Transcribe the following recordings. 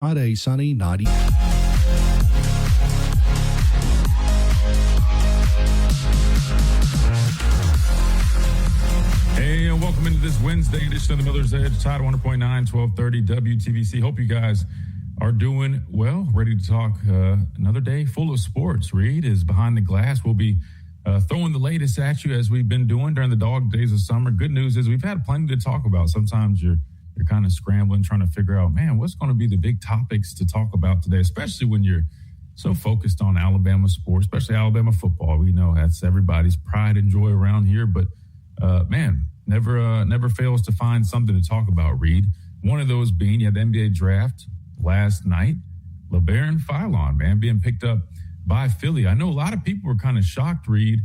Friday, sunny, 90. Hey, and welcome into this Wednesday edition of the Miller's Edge, Tide 100.9, 1230 WTVC. Hope you guys are doing well, ready to talk another day full of sports. Reed is behind the glass. We'll be throwing the latest at you as we've been doing during the dog days of summer. Good news is we've had plenty to talk about. Sometimes you're kind of scrambling, trying to figure out, man, what's going to be the big topics to talk about today, especially when you're so focused on Alabama sports, especially Alabama football. We know that's everybody's pride and joy around here, but man, never fails to find something to talk about, Reed. One of those being, you had the NBA draft last night. LeBaron Philon, man, being picked up by Philly. I know a lot of people were kind of shocked, Reed,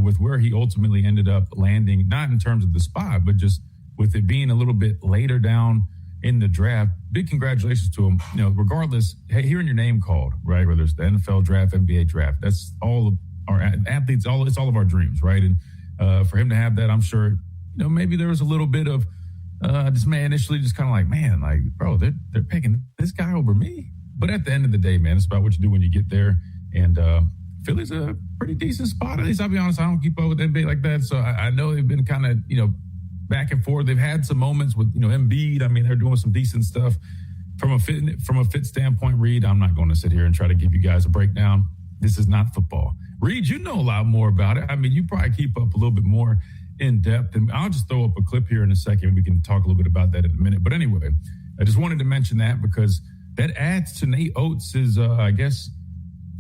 with where he ultimately ended up landing, not in terms of the spot, but just with it being a little bit later down in the draft. Big congratulations to him. You know, regardless, hearing your name called, right, whether it's the NFL draft, NBA draft, that's all of our athletes, it's all of our dreams, right? And for him to have that, I'm sure, you know, maybe there was a little bit of dismay initially, just kind of like, man, like, bro, they're picking this guy over me. But at the end of the day, man, it's about what you do when you get there. And Philly's a pretty decent spot. At least I'll be honest, I don't keep up with NBA like that. So I know they've been kind of, you know, back and forth. They've had some moments with, you know, Embiid. I mean, they're doing some decent stuff from a fit standpoint. Reed, I'm not going to sit here and try to give you guys a breakdown. This is not football. Reed, you know a lot more about it. I mean, you probably keep up a little bit more in depth, and I'll just throw up a clip here in a second. We can talk a little bit about that in a minute. But anyway, I just wanted to mention that because that adds to Nate Oates' I guess,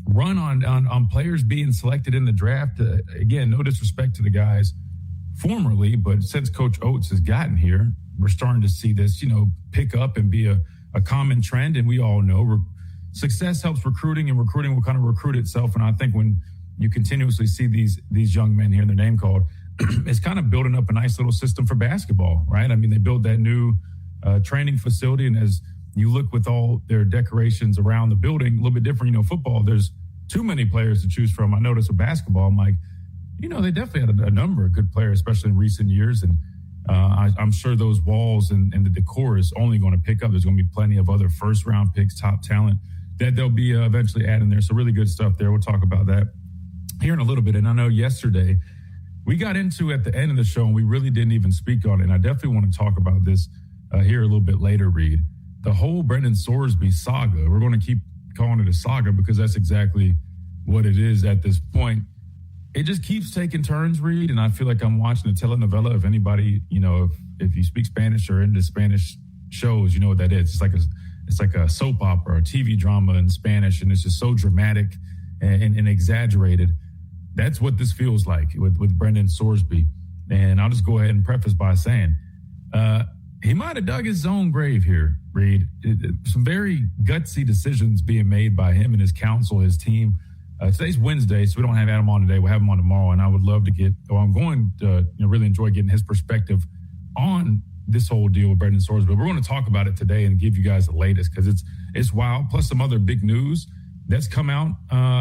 run on players being selected in the draft. Again, no disrespect to the guys formerly, but since Coach Oates has gotten here, we're starting to see this, you know, pick up and be a common trend. And we all know success helps recruiting, and recruiting will kind of recruit itself. And I think when you continuously see these young men hearing their name called, it's kind of building up a nice little system for basketball, right? I mean, they built that new training facility, and as you look with all their decorations around the building, a little bit different. You know, football, there's too many players to choose from. I noticed with basketball, I'm like, you know, they definitely had a number of good players, especially in recent years. And I'm sure those walls and the decor is only going to pick up. There's going to be plenty of other first-round picks, top talent that they'll be eventually adding there. So really good stuff there. We'll talk about that here in a little bit. And I know yesterday we got into at the end of the show, and we really didn't even speak on it. And I definitely want to talk about this here a little bit later, Reed. The whole Brendan Sorsby saga, we're going to keep calling it a saga because that's exactly what it is at this point. It just keeps taking turns, Reed, and I feel like I'm watching a telenovela. If anybody, you know, if you speak Spanish or into Spanish shows, you know what that is. It's like a soap opera or a TV drama in Spanish, and it's just so dramatic and exaggerated. That's what this feels like with Brendan Sorsby. And I'll just go ahead and preface by saying he might have dug his own grave here, Reed. Some very gutsy decisions being made by him and his counsel, his team. Today's Wednesday, so we don't have Adam on today. We'll have him on tomorrow, and I would love to I'm going to really enjoy getting his perspective on this whole deal with Brendan Sorsby. But we're going to talk about it today and give you guys the latest because it's wild. Plus some other big news that's come out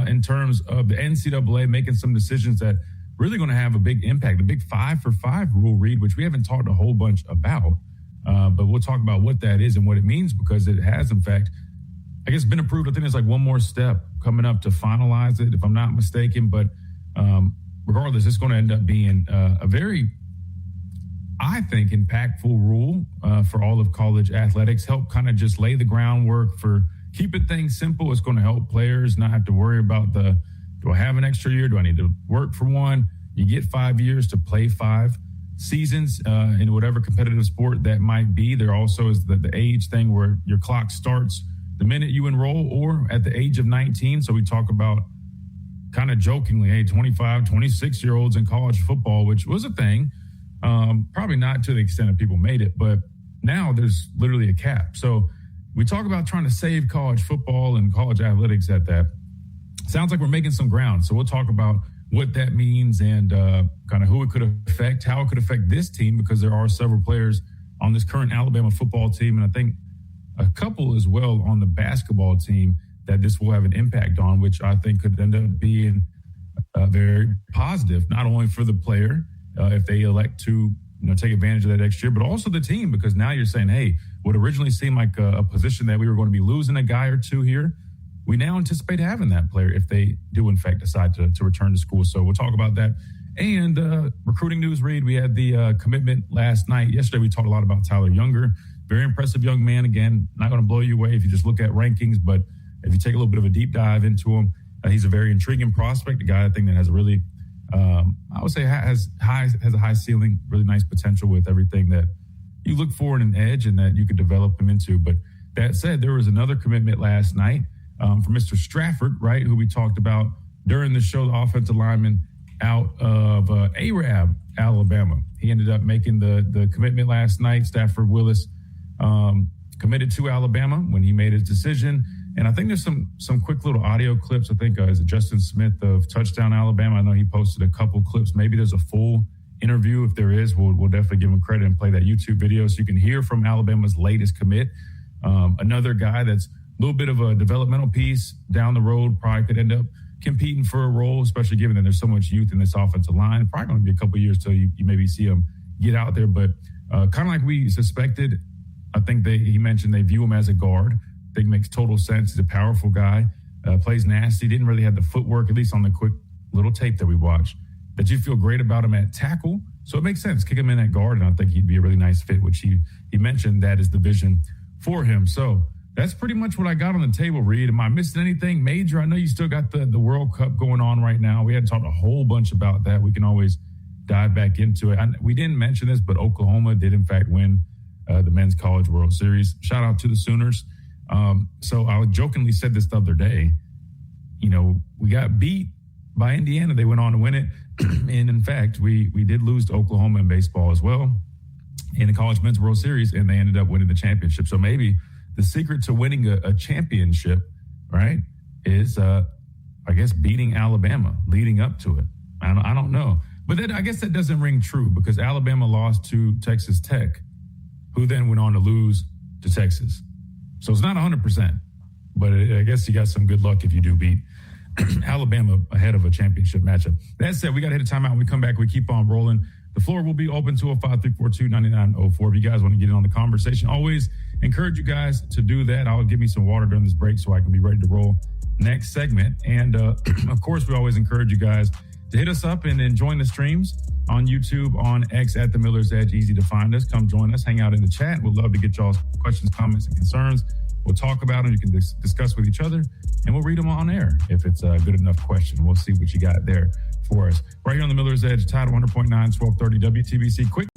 in terms of the NCAA making some decisions that really going to have a big impact. The big 5-for-5 rule, Reed, which we haven't talked a whole bunch about, but we'll talk about what that is and what it means because it has, in fact, I guess, been approved. I think there's like one more step coming up to finalize it, if I'm not mistaken. But regardless, it's going to end up being a very, I think, impactful rule for all of college athletics. Help kind of just lay the groundwork for keeping things simple. It's going to help players not have to worry about do I have an extra year? Do I need to work for one? You get 5 years to play 5 seasons in whatever competitive sport that might be. There also is the age thing where your clock starts the minute you enroll or at the age of 19. So we talk about kind of jokingly, hey, 25, 26-year-olds in college football, which was a thing. Probably not to the extent that people made it, but now there's literally a cap. So we talk about trying to save college football and college athletics at that. Sounds like we're making some ground. So we'll talk about what that means and kind of who it could affect, how it could affect this team, because there are several players on this current Alabama football team. And I think a couple as well on the basketball team that this will have an impact on, which I think could end up being very positive, not only for the player if they elect to take advantage of that extra year, but also the team, because now you're saying, hey, what originally seemed like a position that we were going to be losing a guy or two here, we now anticipate having that player if they do, in fact, decide to return to school. So we'll talk about that. And recruiting news, Reed, we had the commitment last night. Yesterday, we talked a lot about Tyler Younger. Very impressive young man. Again, not going to blow you away if you just look at rankings, but if you take a little bit of a deep dive into him, he's a very intriguing prospect, a guy I think that has a really, I would say has a high ceiling, really nice potential with everything that you look for in an edge and that you could develop him into. But that said, there was another commitment last night from Mr. Strafford, right, who we talked about during the show, the offensive lineman out of Arab, Alabama. He ended up making the commitment last night. Stafford Willis committed to Alabama when he made his decision. And I think there's some quick little audio clips. I think is it Justin Smith of Touchdown Alabama? I know he posted a couple clips. Maybe there's a full interview. If there is, we'll definitely give him credit and play that YouTube video so you can hear from Alabama's latest commit. Another guy that's a little bit of a developmental piece down the road, probably could end up competing for a role, especially given that there's so much youth in this offensive line. Probably going to be a couple of years till you maybe see him get out there. But kind of like we suspected, I think he mentioned they view him as a guard. I think makes total sense. He's a powerful guy, plays nasty, didn't really have the footwork, at least on the quick little tape that we watched, that you feel great about him at tackle. So it makes sense. Kick him in at guard, and I think he'd be a really nice fit, which he mentioned that is the vision for him. So that's pretty much what I got on the table, Reed. Am I missing anything major? I know you still got the World Cup going on right now. We hadn't talked a whole bunch about that. We can always dive back into it. We didn't mention this, but Oklahoma did, in fact, win the Men's College World Series. Shout out to the Sooners. So I jokingly said this the other day, we got beat by Indiana. They went on to win it. And in fact, we did lose to Oklahoma in baseball as well in the College Men's World Series, and they ended up winning the championship. So maybe the secret to winning a championship, right, is, I guess, beating Alabama leading up to it. I don't know. But I guess that doesn't ring true because Alabama lost to Texas Tech, who then went on to lose to Texas. So it's not 100%, but I guess you got some good luck if you do beat Alabama ahead of a championship matchup. That said, we got to hit a timeout. When we come back, we keep on rolling. The floor will be open 205-342-9904 if you guys want to get in on the conversation. Always encourage you guys to do that. I'll give me some water during this break so I can be ready to roll next segment. And, of course, we always encourage you guys to hit us up and then join the streams on YouTube, on X at The Miller's Edge. Easy to find us. Come join us. Hang out in the chat. We'd love to get y'all's questions, comments, and concerns. We'll talk about them. You can discuss with each other, and we'll read them on air if it's a good enough question. We'll see what you got there for us. Right here on The Miller's Edge, Tide 100.9, 1230 WTBC. Quick.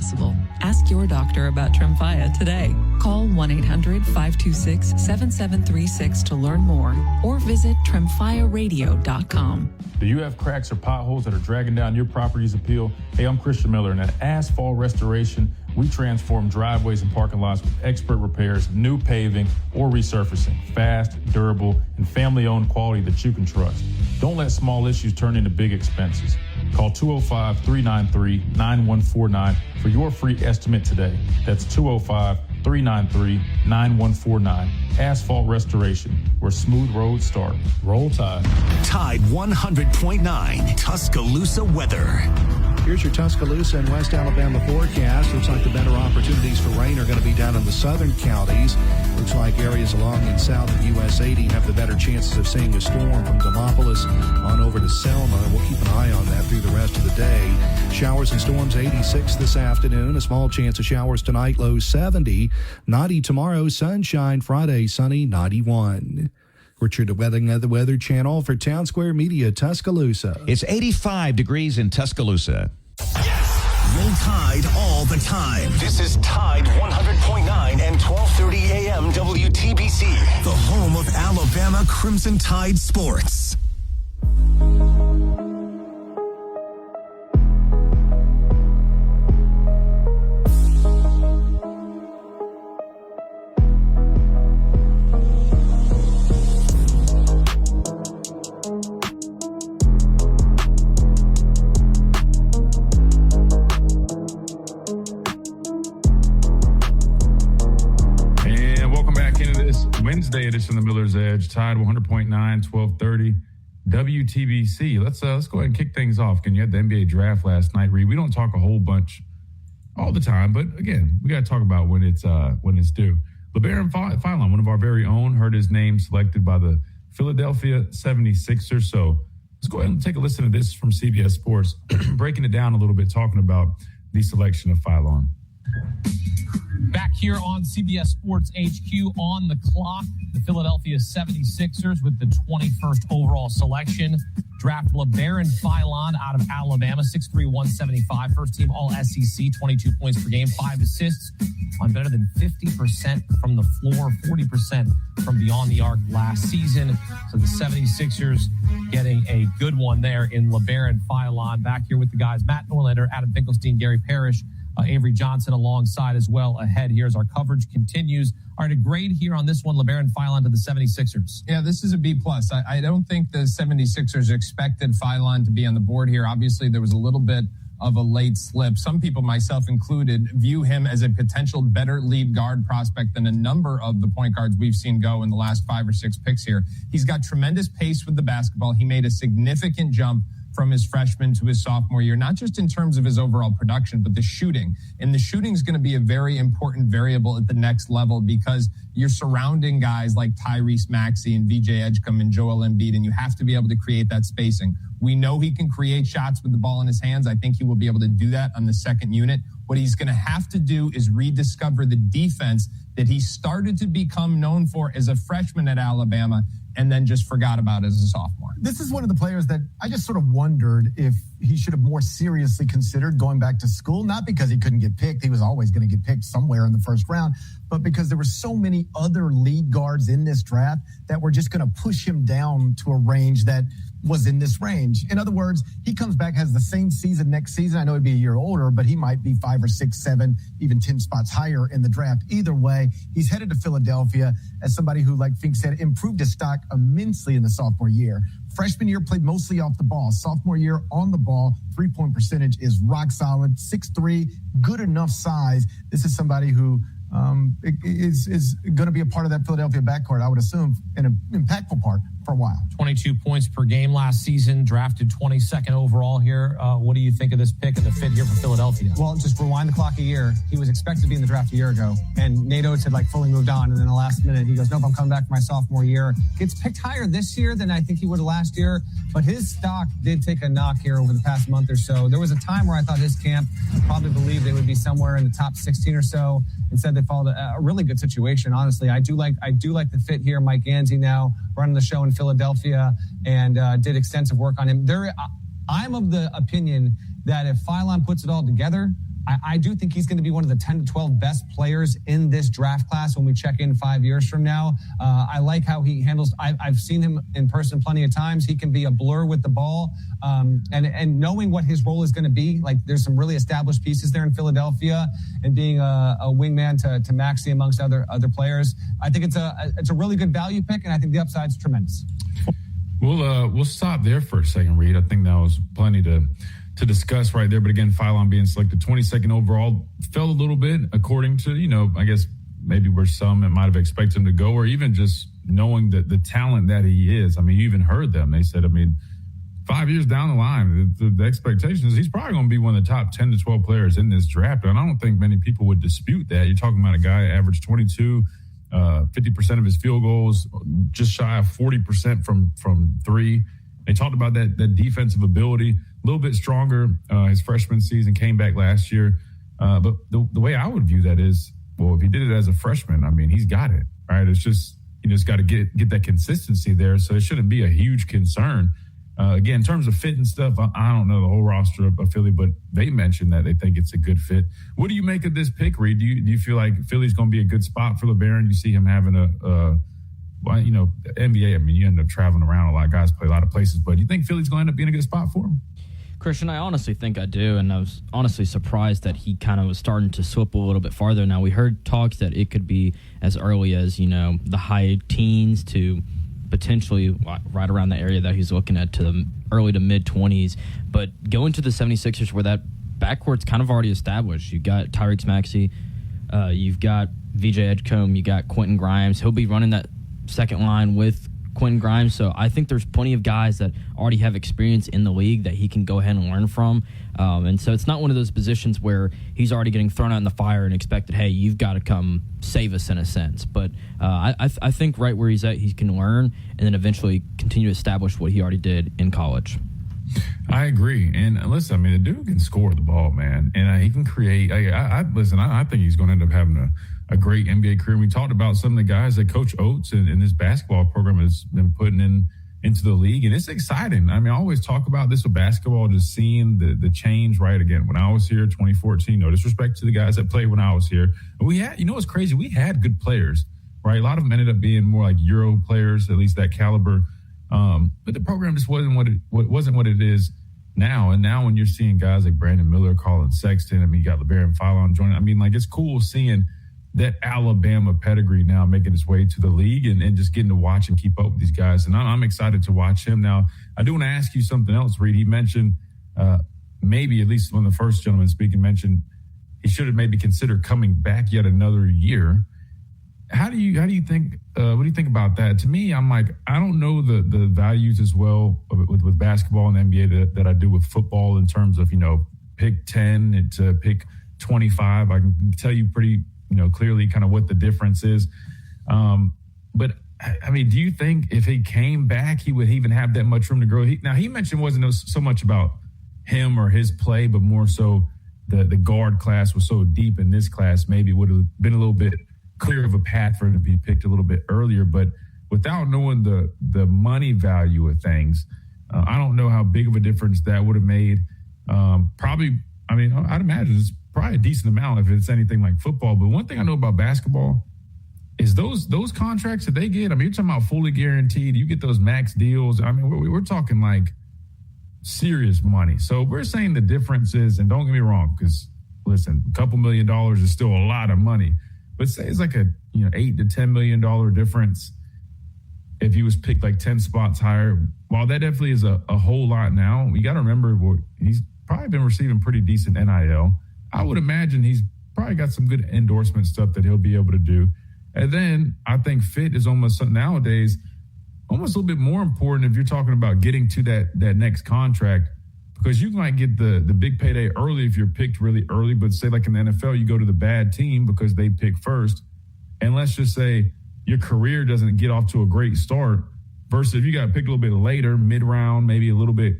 Ask your doctor about Tremfya today. Call 1-800-526-7736 to learn more or visit TremfyaRadio.com. Do you have cracks or potholes that are dragging down your property's appeal? Hey, I'm Christian Miller, and at Asphalt Restoration, we transform driveways and parking lots with expert repairs, new paving, or resurfacing. Fast, durable, and family-owned quality that you can trust. Don't let small issues turn into big expenses. Call 205-393-9149 for your free estimate today. That's 205-393-9149. Asphalt Restoration, where smooth roads start. Roll Tide. Tide 100.9 Tuscaloosa weather. Here's your Tuscaloosa and West Alabama forecast. Looks like the better opportunities for rain are going to be down in the southern counties. Looks like areas along in south of US 80 have the better chances of seeing a storm from Demopolis on over to Selma. We'll keep an eye on that through the rest of the day. Showers and storms 86 this afternoon. A small chance of showers tonight, low 70. 90 tomorrow, sunshine. Friday, sunny, 91. Richard Wedding of the Weather Channel for Town Square Media, Tuscaloosa. It's 85 degrees in Tuscaloosa. Yes! Roll Tide all the time. This is Tide 100.9 and 1230 AM WTBC. The home of Alabama Crimson Tide sports. Wednesday edition of the Miller's Edge, Tide 100.9, 1230 WTBC. Let's go ahead and kick things off. You had the NBA draft last night, Reed. We don't talk a whole bunch all the time, but again, we got to talk about when it's due. LeBaron Philon, one of our very own, heard his name selected by the Philadelphia 76ers. So let's go ahead and take a listen to this from CBS Sports, breaking it down a little bit, talking about the selection of Philon. Back here on CBS Sports HQ on the clock, the Philadelphia 76ers with the 21st overall selection draft LeBaron Philon out of Alabama, 6'3", 175, first team All-SEC, 22 points per game, 5 assists on better than 50% from the floor, 40% from beyond the arc last season. So the 76ers getting a good one there in LeBaron Philon. Back here with the guys, Matt Norlander, Adam Finkelstein, Gary Parrish, Avery Johnson alongside as well ahead here as our coverage continues. All right, a grade here on this one, LeBaron Philon to the 76ers. Yeah, this is a B+. I don't think the 76ers expected Philon to be on the board here. Obviously, there was a little bit of a late slip. Some people, myself included, view him as a potential better lead guard prospect than a number of the point guards we've seen go in the last 5 or 6 picks here. He's got tremendous pace with the basketball. He made a significant jump from his freshman to his sophomore year, not just in terms of his overall production, but the shooting. And the shooting is going to be a very important variable at the next level because you're surrounding guys like Tyrese Maxey and VJ Edgecombe and Joel Embiid, and you have to be able to create that spacing. We know he can create shots with the ball in his hands. I think he will be able to do that on the second unit. What he's going to have to do is rediscover the defense that he started to become known for as a freshman at Alabama and then just forgot about as a sophomore. This is one of the players that I just sort of wondered if he should have more seriously considered going back to school, not because he couldn't get picked. He was always going to get picked somewhere in the first round, but because there were so many other lead guards in this draft that were just going to push him down to a range that was in this range. In other words, he comes back, has the same season next season. I know he'd be a year older, but he might be 5 or 6, 7, even 10 spots higher in the draft. Either way, he's headed to Philadelphia as somebody who, like Fink said, improved his stock immensely in the sophomore year. Freshman year played mostly off the ball. Sophomore year on the ball, 3-point percentage is rock solid. 6'3", good enough size. This is somebody who is going to be a part of that Philadelphia backcourt, I would assume, an impactful part for a while. 22 points per game last season, drafted 22nd overall here. What do you think of this pick and the fit here for Philadelphia? Well, just rewind the clock a year. He was expected to be in the draft a year ago, and Nate Oates had fully moved on, and then the last minute he goes, nope, I'm coming back for my sophomore year. Gets picked higher this year than I think he would have last year, but his stock did take a knock here over the past month or so. There was a time where I thought his camp probably believed they would be somewhere in the top 16 or so. Instead, they followed a really good situation, honestly. I do like the fit here. Mike Gansey now running the show in Philadelphia and did extensive work on him. I'm of the opinion that if Philon puts it all together, I do think he's going to be one of the 10 to 12 best players in this draft class when we check in 5 years from now. I like how he handles. I've seen him in person plenty of times. He can be a blur with the ball, and knowing what his role is going to be. There's some really established pieces there in Philadelphia, and being a wingman to Maxey amongst other players. I think it's a really good value pick, and I think the upside's tremendous. We'll stop there for a second, Reed. I think that was plenty to discuss right there. But again, Philon being selected 22nd overall fell a little bit according to, I guess maybe where some might have expected him to go, or even just knowing the talent that he is. I mean, you even heard them. They said, 5 years down the line, the expectation is he's probably going to be one of the top 10 to 12 players in this draft. And I don't think many people would dispute that. You're talking about a guy averaged 22, 50% of his field goals, just shy of 40% from three. They talked about that defensive ability, a little bit stronger his freshman season, came back last year. But the way I would view that is, well, if he did it as a freshman, he's got it, right? It's just, you just got to get that consistency there. So it shouldn't be a huge concern. Again, in terms of fit and stuff, I don't know the whole roster of Philly, but they mentioned that they think it's a good fit. What do you make of this pick, Reed? Do you feel like Philly's going to be a good spot for LeBaron? You see him having NBA, you end up traveling around a lot. Guys play a lot of places, but do you think Philly's going to end up being a good spot for him? Christian, I honestly think I do, and I was honestly surprised that he kind of was starting to slip a little bit farther. Now, we heard talks that it could be as early as, the high teens to potentially right around the area that he's looking at, to the early to mid-20s. But going to the 76ers where that backcourt's kind of already established. You've got Tyrese Maxey, you've got VJ Edgecombe, you got Quentin Grimes. He'll be running that second line with Quinn Grimes. So I think there's plenty of guys that already have experience in the league that he can go ahead and learn from. And so it's not one of those positions where he's already getting thrown out in the fire and expected, hey, you've got to come save us in a sense. But I think right where he's at, he can learn and then eventually continue to establish what he already did in college. I agree. And listen, I mean, the dude can score the ball, man. And he can create. I think he's going to end up having a great NBA career. We talked about some of the guys that Coach Oates and this basketball program has been putting into the league. And it's exciting. I mean, I always talk about this with basketball, just seeing the change, right? Again, when I was here, 2014, no disrespect to the guys that played when I was here. But we had, what's crazy? We had good players, right? A lot of them ended up being more like Euro players, at least that caliber. But the program just wasn't what it is now. And now when you're seeing guys like Brandon Miller, Colin Sexton, I mean, you got LeBaron Fallon joining. I mean, like, it's cool seeing that Alabama pedigree now making its way to the league and just getting to watch and keep up with these guys. And I'm excited to watch him. Now, I do want to ask you something else, Reed. He mentioned maybe, at least when the first gentleman speaking mentioned, he should have maybe considered coming back yet another year. How do you think? What do you think about that? To me, I'm like, I don't know the values as well with basketball and NBA that I do with football in terms of, pick 10 to pick 25. I can tell you pretty, clearly kind of what the difference is. But I mean, do you think if he came back, he would even have that much room to grow? Now, he mentioned it wasn't so much about him or his play, but more so the guard class was so deep in this class, maybe it would have been a little bit clear of a path for him to be picked a little bit earlier. But without knowing the money value of things, I don't know how big of a difference that would have made. Probably, I mean, I'd imagine it's probably a decent amount if it's anything like football. But one thing I know about basketball is those contracts that they get. I mean, you're talking about fully guaranteed. You get those max deals. I mean, we're talking like serious money. So we're saying the difference is, and don't get me wrong, because listen, a couple $1 million is still a lot of money. But say it's like a $8 to $10 million difference if he was picked like 10 spots higher. While that definitely is a whole lot now, we got to remember he's probably been receiving pretty decent NIL. I would imagine he's probably got some good endorsement stuff that he'll be able to do. And then I think fit is almost nowadays almost a little bit more important if you're talking about getting to that next contract, because you might get the big payday early if you're picked really early. But say like in the NFL, you go to the bad team because they pick first. And let's just say your career doesn't get off to a great start versus if you got picked a little bit later, mid-round, maybe a little bit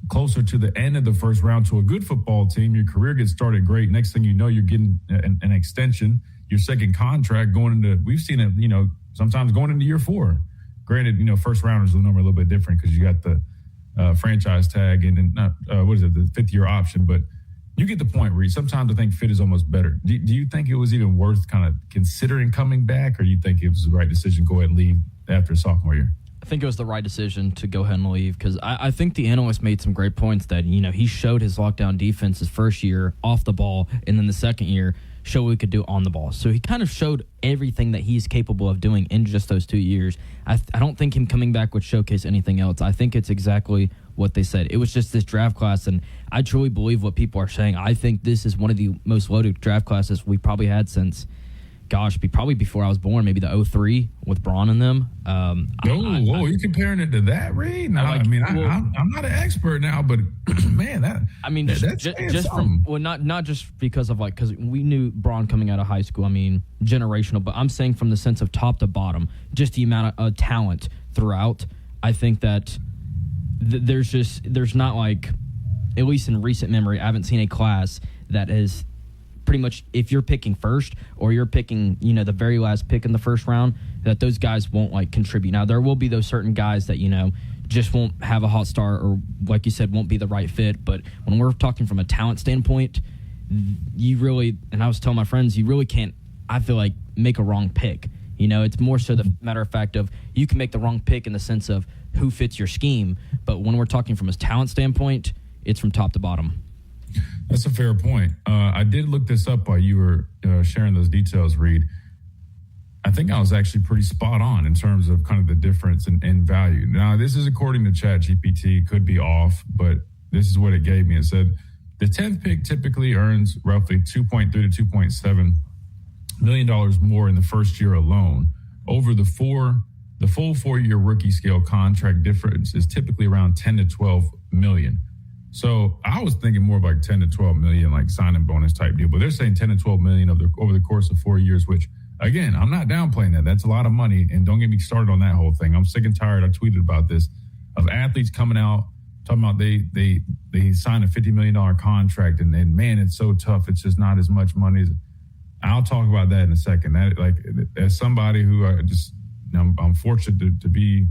closer to the end of the first round to a good football team, your career gets started great. Next thing you know, you're getting an extension, your second contract going into, we've seen it, sometimes going into year 4. Granted, first rounders are normally a little bit different because you got the franchise tag and then the 5th-year option, but you get the point, Reed. Sometimes I think fit is almost better. Do you think it was even worth kind of considering coming back, or do you think it was the right decision to go ahead and leave after sophomore year? I think it was the right decision to go ahead and leave because I think the analyst made some great points that, he showed his lockdown defense his first year off the ball, and then the second year show what he could do on the ball. So he kind of showed everything that he's capable of doing in just those 2 years. I don't think him coming back would showcase anything else. I think it's exactly what they said. It was just this draft class, and I truly believe what people are saying. I think this is one of the most loaded draft classes we probably had since, probably before I was born, maybe the 03 with Braun in them. You're comparing it to that, Reed? No, I'm not an expert now, but man, not just because of because we knew Braun coming out of high school. I mean, generational, but I'm saying from the sense of top to bottom, just the amount of talent throughout. I think that there's not like, at least in recent memory, I haven't seen a class that is pretty much, if you're picking first or you're picking, the very last pick in the first round, that those guys won't contribute. Now, there will be those certain guys that, just won't have a hot start or, like you said, won't be the right fit. But when we're talking from a talent standpoint, you really, and I was telling my friends, you really can't, I feel like, make a wrong pick. It's more so the matter of fact of you can make the wrong pick in the sense of who fits your scheme. But when we're talking from a talent standpoint, it's from top to bottom. That's a fair point. I did look this up while you were sharing those details, Reed. I think I was actually pretty spot on in terms of kind of the difference in value. Now, this is according to ChatGPT. Could be off, but this is what it gave me. It said the 10th pick typically earns roughly $2.3 to $2.7 million more in the first year alone. Over the 4 the full 4-year rookie scale contract difference is typically around 10 to 12 million. So I was thinking more of like 10 to 12 million, like signing bonus type deal, but they're saying 10 to 12 million over the course of 4 years, which again, I'm not downplaying that. That's a lot of money. And don't get me started on that whole thing. I'm sick and tired. I tweeted about this of athletes coming out talking about they signed a $50 million contract and man, it's so tough. It's just not as much money. I'll talk about that in a second. That, like, as somebody who I'm fortunate to be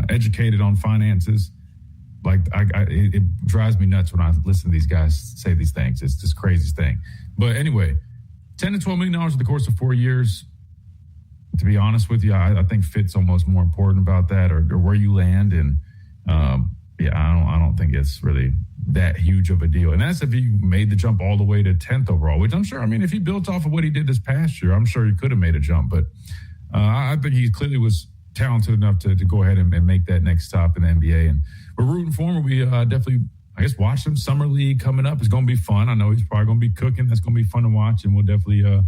educated on finances. Like it drives me nuts when I listen to these guys say these things. It's this crazy thing. But anyway, $10 to $12 million over the course of 4 years. To be honest with you, I think fit's almost more important about that, or where you land. And I don't think it's really that huge of a deal. And that's if you made the jump all the way to 10th overall, which I'm sure. I mean, if he built off of what he did this past year, I'm sure he could have made a jump. But I think he clearly was talented enough to go ahead and make that next stop in the NBA. And we're rooting for him. We definitely, I guess, watch him. Summer League coming up is going to be fun. I know he's probably going to be cooking. That's going to be fun to watch. And we'll definitely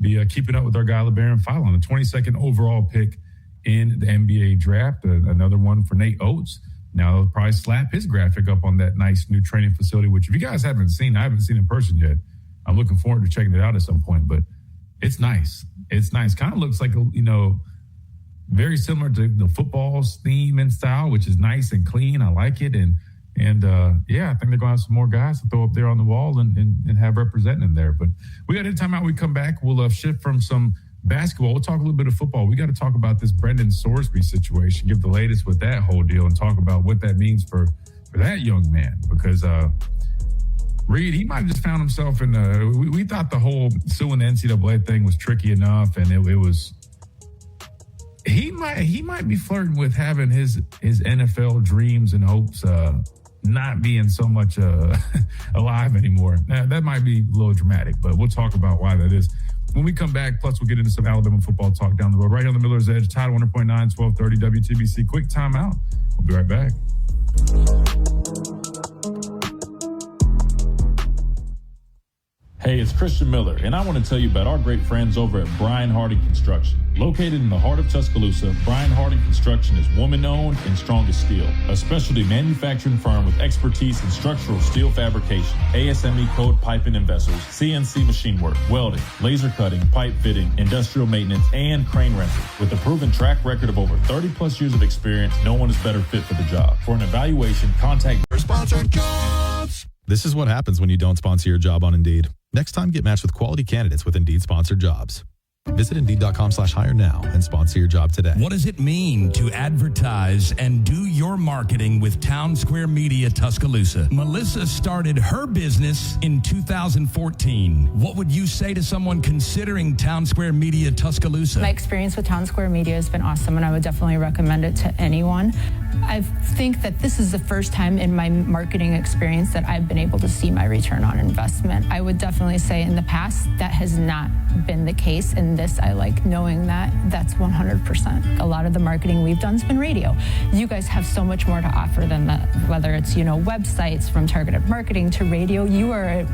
be keeping up with our guy, LeBaron Fallon, the 22nd overall pick in the NBA draft. Another one for Nate Oates. Now they'll probably slap his graphic up on that nice new training facility, which if you guys haven't seen, I haven't seen in person yet. I'm looking forward to checking it out at some point, but it's nice. It's nice. Kind of looks like, very similar to the football's theme and style, which is nice and clean. I like it. And I think they're going to have some more guys to throw up there on the wall and have representing them there. But we got a time out. We come back. We'll shift from some basketball. We'll talk a little bit of football. We got to talk about this Brendan Sorsby situation, give the latest with that whole deal, and talk about what that means for that young man. Because Reed, he might have just found himself in we thought the whole suing the NCAA thing was tricky enough, and it was. He might be flirting with having his NFL dreams and hopes not being so much alive anymore. Now, that might be a little dramatic, but we'll talk about why that is when we come back. Plus, we'll get into some Alabama football talk down the road. Right here on the Miller's Edge, Tide 100.9, 1230 WTBC. Quick timeout. We'll be right back. Hey, it's Christian Miller, and I want to tell you about our great friends over at Brian Harding Construction. Located in the heart of Tuscaloosa, Brian Harding Construction is woman-owned and strong as steel. A specialty manufacturing firm with expertise in structural steel fabrication, ASME code piping and vessels, CNC machine work, welding, laser cutting, pipe fitting, industrial maintenance, and crane rental. With a proven track record of over 30-plus years of experience, no one is better fit for the job. For an evaluation, contact your sponsored jobs. This is what happens when you don't sponsor your job on Indeed. Next time, get matched with quality candidates with Indeed sponsored jobs. Visit Indeed.com/hire now and sponsor your job today. What does it mean to advertise and do your marketing with Town Square Media Tuscaloosa? Melissa started her business in 2014. What would you say to someone considering Town Square Media Tuscaloosa? My experience with Town Square Media has been awesome, and I would definitely recommend it to anyone. I think that this is the first time in my marketing experience that I've been able to see my return on investment. I would definitely say in the past that has not been the case. In this, I like knowing that that's 100%. A lot of the marketing we've done has been radio. You guys have so much more to offer than that, whether it's, websites, from targeted marketing to radio. You are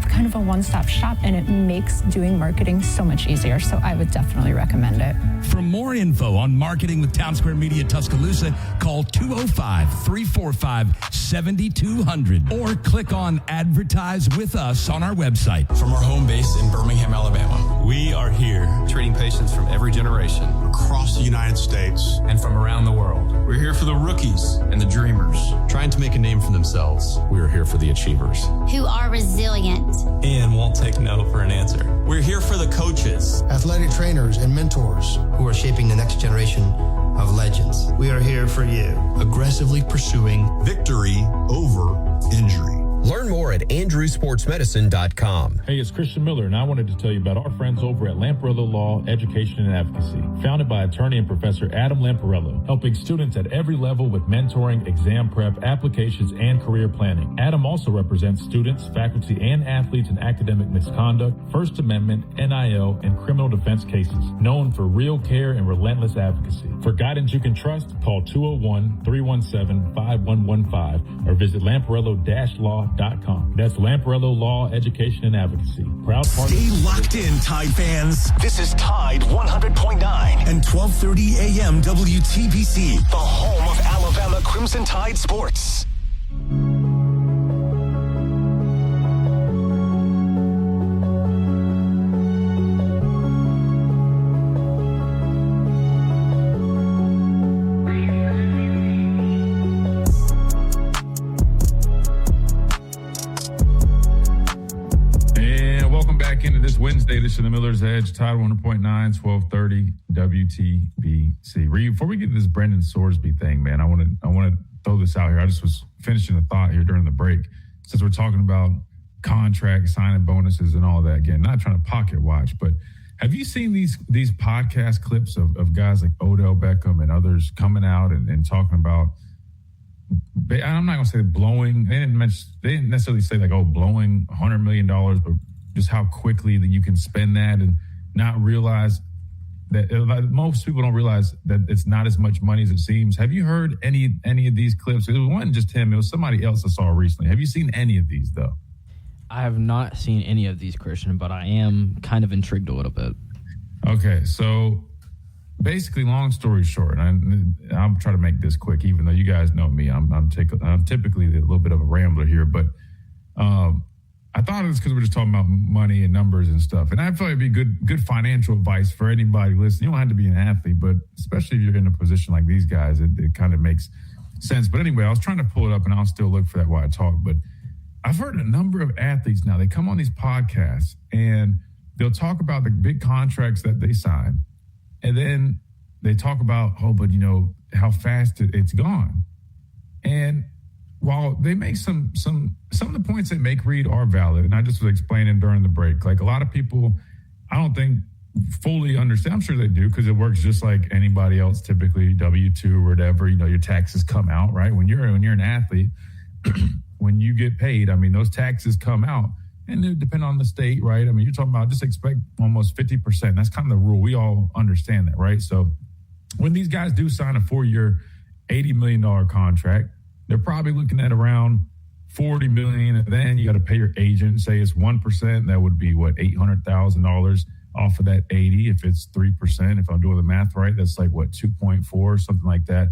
kind of a one-stop shop, and it makes doing marketing so much easier. So I would definitely recommend it. For more info on marketing with Town Square Media Tuscaloosa, call 205-345-7200 or click on Advertise with Us on our website. From our home base in Birmingham, Alabama, we are here treating patients from every generation across the United States and from around the world. We're here for the rookies and the dreamers trying to make a name for themselves. We are here for the achievers who are resilient and won't take no for an answer. We're here for the coaches, athletic trainers, and mentors who are shaping the next generation of legends. We are here for you, aggressively pursuing victory over injury. Learn more at andrewsportsmedicine.com. Hey, it's Christian Miller, and I wanted to tell you about our friends over at Lamparello Law Education and Advocacy. Founded by attorney and Professor Adam Lamparello, helping students at every level with mentoring, exam prep, applications, and career planning. Adam also represents students, faculty, and athletes in academic misconduct, First Amendment, NIL, and criminal defense cases. Known for real care and relentless advocacy. For guidance you can trust, call 201-317-5115 or visit lamparello-law.com. Lamparello.com. That's Lamparello Law, Education, and Advocacy. Proud partner. Stay locked in, Tide fans. This is Tide 100.9 and 1230 AM WTBC, the home of Alabama Crimson Tide sports. Into this Wednesday edition of the Miller's Edge, Tide 100.9, 1230 WTBC. Reed, before we get to this Brendan Sorsby thing, man, I want to throw this out here. I just was finishing a thought here during the break. Since we're talking about contracts, signing bonuses, and all that, again, not trying to pocket watch, but have you seen these podcast clips of guys like Odell Beckham and others coming out and talking about, I'm not going to say blowing, they didn't necessarily say like, blowing $100 million, but just how quickly that you can spend that and not realize that most people don't realize that it's not as much money as it seems. Have you heard any of these clips? It wasn't just him. It was somebody else I saw recently. Have you seen any of these, though? I have not seen any of these, Christian, but I am kind of intrigued a little bit. Okay, so basically, long story short, I'll try to make this quick, even though you guys know me. I'm typically a little bit of a rambler here, but I thought it was because we're just talking about money and numbers and stuff. And I feel like it'd be good financial advice for anybody listening. You don't have to be an athlete, but especially if you're in a position like these guys, it kind of makes sense. But anyway, I was trying to pull it up, and I'll still look for that while I talk. But I've heard a number of athletes now, they come on these podcasts, and they'll talk about the big contracts that they sign. And then they talk about, but how fast it's gone. And while they make some of the points they make, Reed, are valid, and I just was explaining during the break, like a lot of people, I don't think fully understand. I'm sure they do, because it works just like anybody else, typically W-2 or whatever. Your taxes come out, right? When you're an athlete, when you get paid, those taxes come out, and they depend on the state, right? You're talking about just expect almost 50%. That's kind of the rule. We all understand that, right? So when these guys do sign a 4-year, $80 million contract, they're probably looking at around $40 million, and then you got to pay your agent. Say it's 1%, that would be $800,000 off of that 80. If it's 3%, if I'm doing the math right, that's like 2.4, something like that.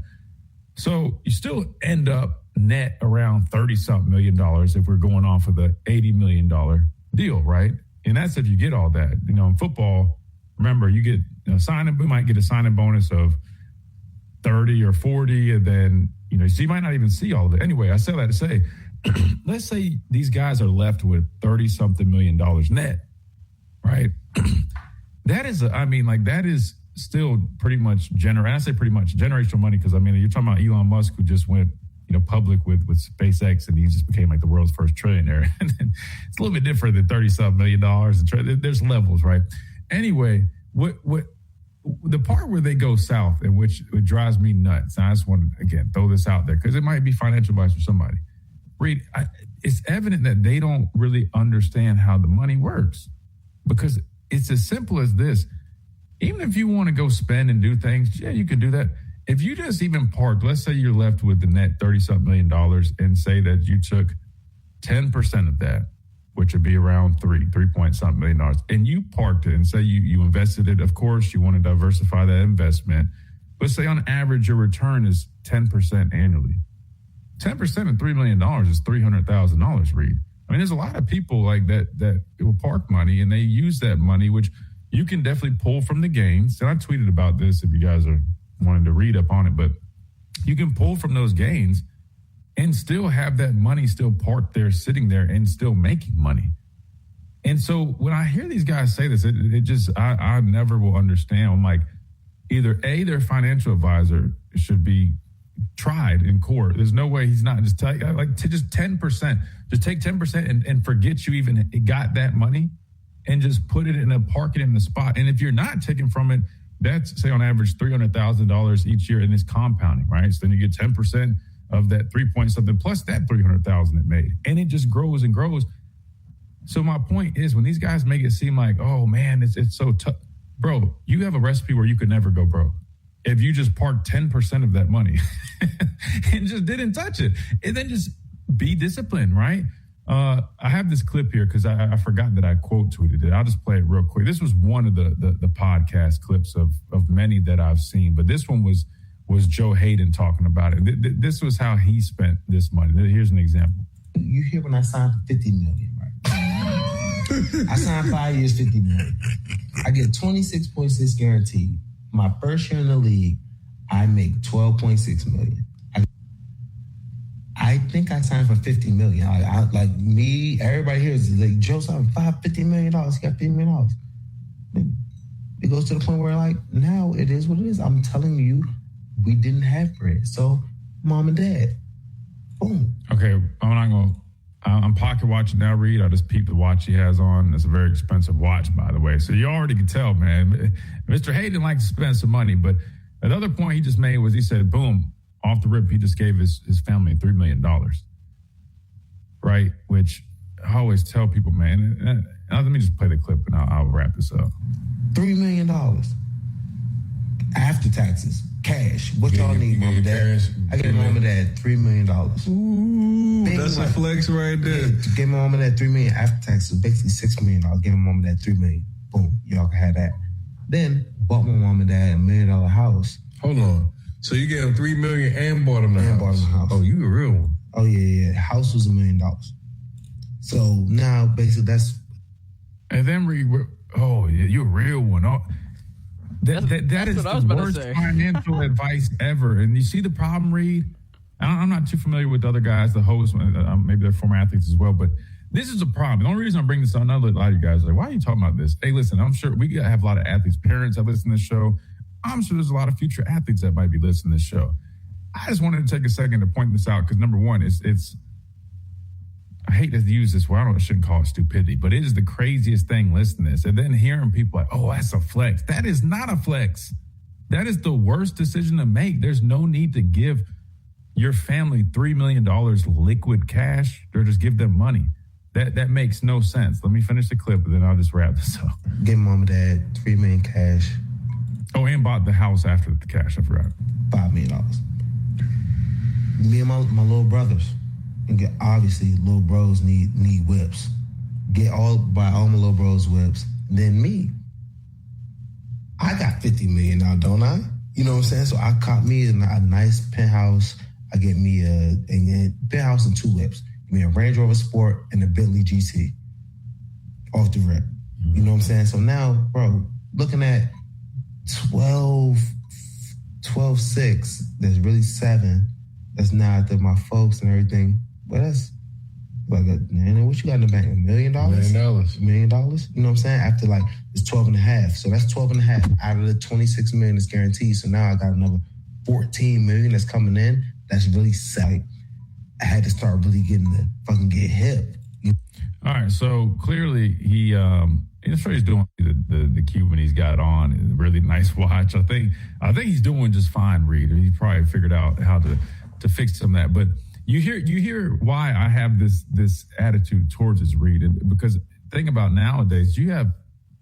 So you still end up net around $30-something million if we're going off of the $80 million deal, right? And that's if you get all that. In football, remember, you get we might get a signing bonus of 30 or 40, and then so you might not even see all of it. Anyway, I say that to say, let's say these guys are left with $30-something million net, right? That is, that is still pretty much I say pretty much generational money, because you're talking about Elon Musk, who just went public with SpaceX, and he just became like the world's first trillionaire. And it's a little bit different than $30-something million. There's levels, right? Anyway, what the part where they go south, and which it drives me nuts, and I just want to, again, throw this out there because it might be financial advice for somebody. Reed, it's evident that they don't really understand how the money works, because it's as simple as this. Even if you want to go spend and do things, yeah, you can do that. If you just even park, let's say you're left with the net $30-something million, and say that you took 10% of that, which would be around $3-point-something million, and you parked it, and say you invested it. Of course, you want to diversify that investment, but say on average your return is 10% annually. 10% of $3 million is $300,000, Reed. There's a lot of people like that will park money, and they use that money, which you can definitely pull from the gains. And I tweeted about this if you guys are wanting to read up on it, but you can pull from those gains and still have that money still parked there, sitting there, and still making money. And so when I hear these guys say this, it just, I never will understand. I'm like, either A, their financial advisor should be tried in court. There's no way he's not just just 10%, just take 10% and forget you even got that money, and just put it park it in the spot. And if you're not taking from it, that's, say, on average $300,000 each year, and it's compounding, right? So then you get 10% of that 3-point-something plus that 300,000 it made, and it just grows and grows. So my point is, when these guys make it seem like, oh man, it's so tough, bro, you have a recipe where you could never go broke if you just parked 10% of that money and just didn't touch it, and then just be disciplined, right? I have this clip here because I forgot that I quote tweeted it. I'll just play it real quick. This was one of the podcast clips of many that I've seen, but this one was Joe Hayden talking about it. This was how he spent this money. Here's an example. You hear when I signed for $50 million, right? I signed 5 years, $50 million. I get 26.6 guaranteed. My first year in the league, I make 12.6 million. I think I signed for $50 million. I like me, everybody here is like, Joe signed $50 million. He got $50 million. It goes to the point where, like, now it is what it is. I'm telling you, we didn't have bread. So, mom and dad, boom. Okay, I'm pocket watching now, Reed. I just peeped the watch he has on. It's a very expensive watch, by the way. So you already can tell, man. Mr. Hayden likes to spend some money, but another point he just made was he said, boom, off the rip, he just gave his family $3 million, right? Which I always tell people, man, let me just play the clip and I'll wrap this up. $3 million after taxes, cash. What y'all need, mom and dad? I gave mom and dad $3 million. Ooh, that's a flex right there. Give my mom and dad $3 million after taxes, basically $6 million. Give my mom and dad $3 million. Boom, y'all can have that. Then bought my mom and dad $1 million house. Hold on. So you gave them $3 million and bought them the house. Oh, you a real one. Oh yeah. House was $1 million. So now basically that's. And then you're a real one. Oh, that is the worst financial advice ever. And you see the problem, Reed? I'm not too familiar with the other guys, the hosts, maybe they're former athletes as well, but this is a problem. The only reason I'm bringing this up, I know a lot of you guys are like, why are you talking about this? Hey, listen, I'm sure we have a lot of athletes, parents that listen to this show. I'm sure there's a lot of future athletes that might be listening to this show. I just wanted to take a second to point this out because, number one, it's I hate to use this word. I shouldn't call it stupidity, but it is the craziest thing listening to this. And then hearing people like, oh, that's a flex. That is not a flex. That is the worst decision to make. There's no need to give your family $3 million liquid cash or just give them money. That makes no sense. Let me finish the clip, and then I'll just wrap this up. Give mom and dad $3 million cash. Oh, and bought the house after the cash. I forgot. $5 million. Me and my little brothers. And obviously, little bros need whips. Buy all my little bros whips. Then me. I got $50 million now, don't I? You know what I'm saying? So I caught me a nice penthouse. I get me a penthouse and 2 whips. Give me a Range Rover Sport and a Bentley GT. Off the rip. You know what I'm saying? So now, bro, looking at 12.6, there's really 7. That's now after my folks and everything. But that's like, man, what you got in the bank? $1 million? $1 million. You know what I'm saying? After like, it's 12.5. So that's 12.5 out of the 26 million is guaranteed. So now I got another 14 million that's coming in. That's really sad. I had to start really getting get hip. All right. So clearly I'm sure he's doing the Cuban he's got on. A really nice watch. I think he's doing just fine, Reed. He probably figured out how to fix some of that. But you hear why I have this attitude towards his Reed. Because think about nowadays, you have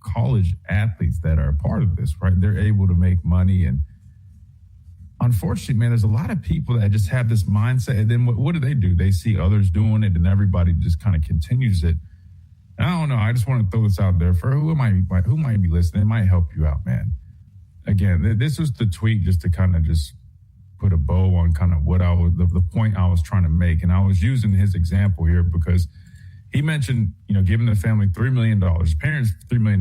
college athletes that are a part of this, right? They're able to make money. And unfortunately, man, there's a lot of people that just have this mindset. And then what do? They see others doing it and everybody just kind of continues it. And I don't know. I just want to throw this out there for who might be listening. It might help you out, man. Again, this was the tweet just to kind of just put a bow on kind of what the point I was trying to make. And I was using his example here because he mentioned, giving the family $3 million, his parents $3 million,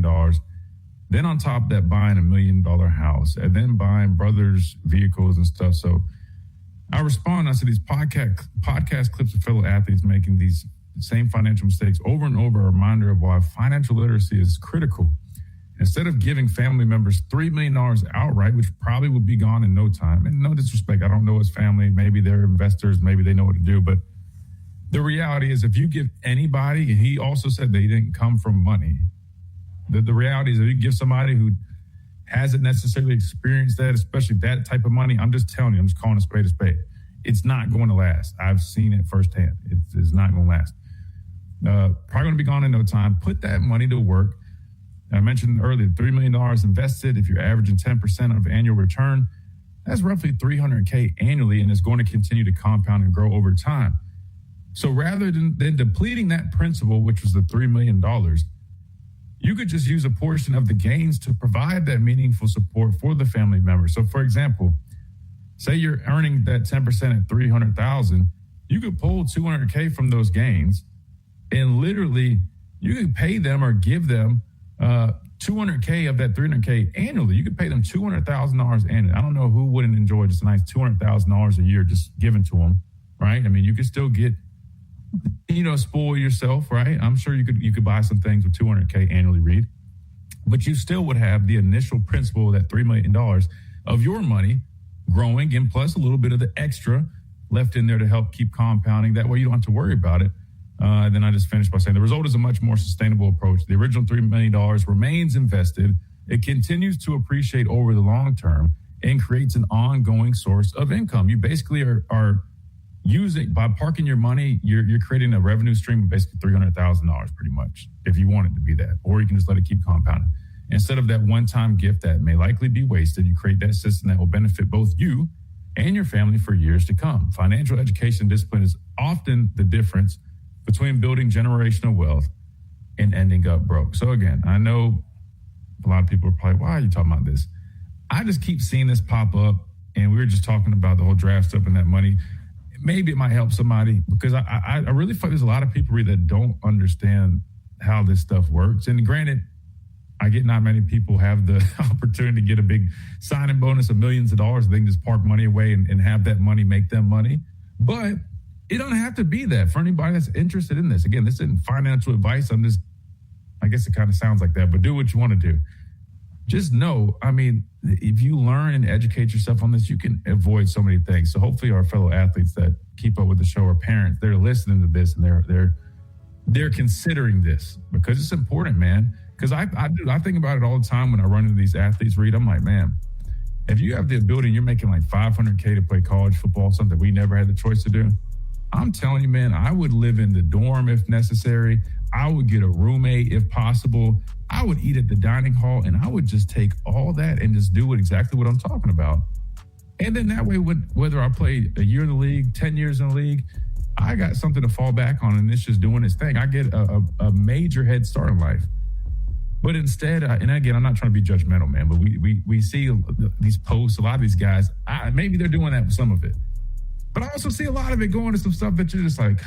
then on top of that, buying $1 million house and then buying brothers' vehicles and stuff. So I respond, I said, these podcast clips of fellow athletes making these same financial mistakes over and over, a reminder of why financial literacy is critical. Instead of giving family members $3 million outright, which probably would be gone in no time, and no disrespect, I don't know his family, maybe they're investors, maybe they know what to do, but the reality is if you give anybody, and he also said that he didn't come from money, the reality is if you give somebody who hasn't necessarily experienced that, especially that type of money, I'm just telling you, I'm just calling a spade a spade. It's not going to last. I've seen it firsthand. It's not going to last. Probably going to be gone in no time. Put that money to work. I mentioned earlier, $3 million invested. If you're averaging 10% of annual return, that's roughly $300K annually, and it's going to continue to compound and grow over time. So rather than depleting that principal, which was the $3 million, you could just use a portion of the gains to provide that meaningful support for the family member. So, for example, say you're earning that 10% at $300,000, you could pull $200K from those gains, and literally you could pay them or give them $200K of that $300K annually. You could pay them $200,000 annually. I don't know who wouldn't enjoy just a nice $200,000 a year just given to them, right? I mean, you could still get, spoil yourself, right? I'm sure you could buy some things with $200K annually, Reed, but you still would have the initial principal of that $3 million of your money growing, and plus a little bit of the extra left in there to help keep compounding. That way you don't have to worry about it. Then I just finished by saying the result is a much more sustainable approach. The original $3 million remains invested. It continues to appreciate over the long term and creates an ongoing source of income. You basically are using, by parking your money, you're creating a revenue stream of basically $300,000 pretty much, if you want it to be that, or you can just let it keep compounding. Instead of that one-time gift that may likely be wasted, you create that system that will benefit both you and your family for years to come. Financial education discipline is often the difference between building generational wealth and ending up broke. So again, I know a lot of people are probably, why are you talking about this? I just keep seeing this pop up, and we were just talking about the whole draft stuff and that money. Maybe it might help somebody, because I really feel there's a lot of people that don't understand how this stuff works. And granted, I get not many people have the opportunity to get a big signing bonus of millions of dollars. They can just park money away and have that money make them money. But it don't have to be that for anybody that's interested in this. Again, this isn't financial advice. I guess it kind of sounds like that, but do what you want to do. Just know, I mean, if you learn and educate yourself on this, you can avoid so many things. So hopefully our fellow athletes that keep up with the show, or parents, they're listening to this and they're considering this, because it's important, man. Because I think about it all the time when I run into these athletes, Reed. I'm like, man, if you have the ability and you're making like $500K to play college football, something we never had the choice to do, I'm telling you, man, I would live in the dorm if necessary. I would get a roommate if possible. I would eat at the dining hall, and I would just take all that and just do exactly what I'm talking about. And then that way, whether I play a year in the league, 10 years in the league, I got something to fall back on, and it's just doing its thing. I get a major head start in life. But instead, and again, I'm not trying to be judgmental, man, but we see these posts, a lot of these guys, maybe they're doing that with some of it. But I also see a lot of it going to some stuff that you're just like,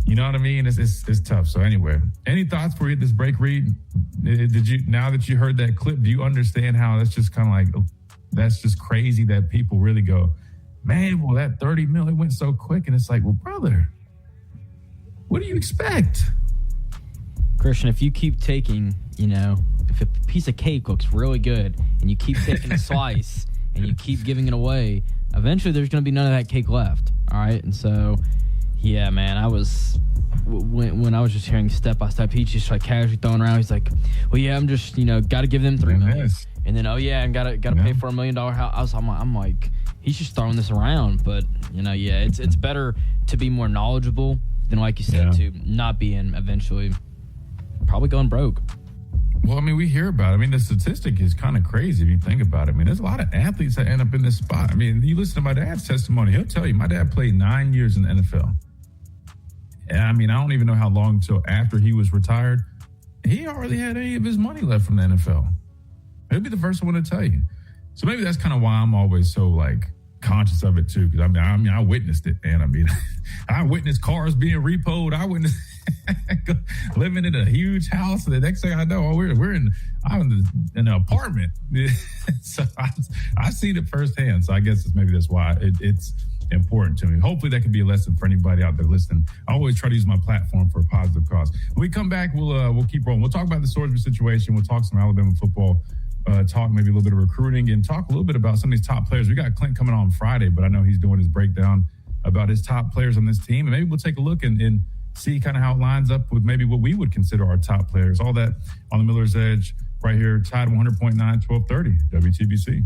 you know what I mean? It's tough. So anyway, any thoughts before we hit this break, Reed? Now that you heard that clip, do you understand how that's just kind of like, that's just crazy that people really go, man, well, that 30 million went so quick. And it's like, well, brother, what do you expect? Christian, if you keep taking, if a piece of cake looks really good and you keep taking a slice and you keep giving it away, eventually there's going to be none of that cake left. All right. And so, yeah, man, when I was just hearing step by step, he's just like casually throwing around. He's like, well, yeah, I'm just, got to give them $3 million. And then, oh yeah, and got to pay for $1 million house. I'm like, he's just throwing this around. But, it's better to be more knowledgeable than, like you said, to not be in eventually probably going broke. Well, I mean, we hear about it. I mean, the statistic is kind of crazy if you think about it. I mean, there's a lot of athletes that end up in this spot. I mean, you listen to my dad's testimony. He'll tell you, my dad played 9 years in the NFL. And I mean, I don't even know how long until after he was retired. He hardly had any of his money left from the NFL. He'll be the first one to tell you. So maybe that's kind of why I'm always so, like, conscious of it, too. Because, I mean, I witnessed it, man. I mean, I witnessed cars being repoed. I witnessed living in a huge house. The next thing I know, I'm in an apartment. So I seen it firsthand. So I guess that's why it's important to me. Hopefully that can be a lesson for anybody out there listening. I always try to use my platform for a positive cause. When we come back, we'll keep rolling. We'll talk about the Swordsby situation. We'll talk some Alabama football. Talk maybe a little bit of recruiting, and talk a little bit about some of these top players. We got Clint coming on Friday, but I know he's doing his breakdown about his top players on this team. And maybe we'll take a look and see kind of how it lines up with maybe what we would consider our top players. All that on the Miller's Edge right here, Tide 100.9, 1230, WTBC.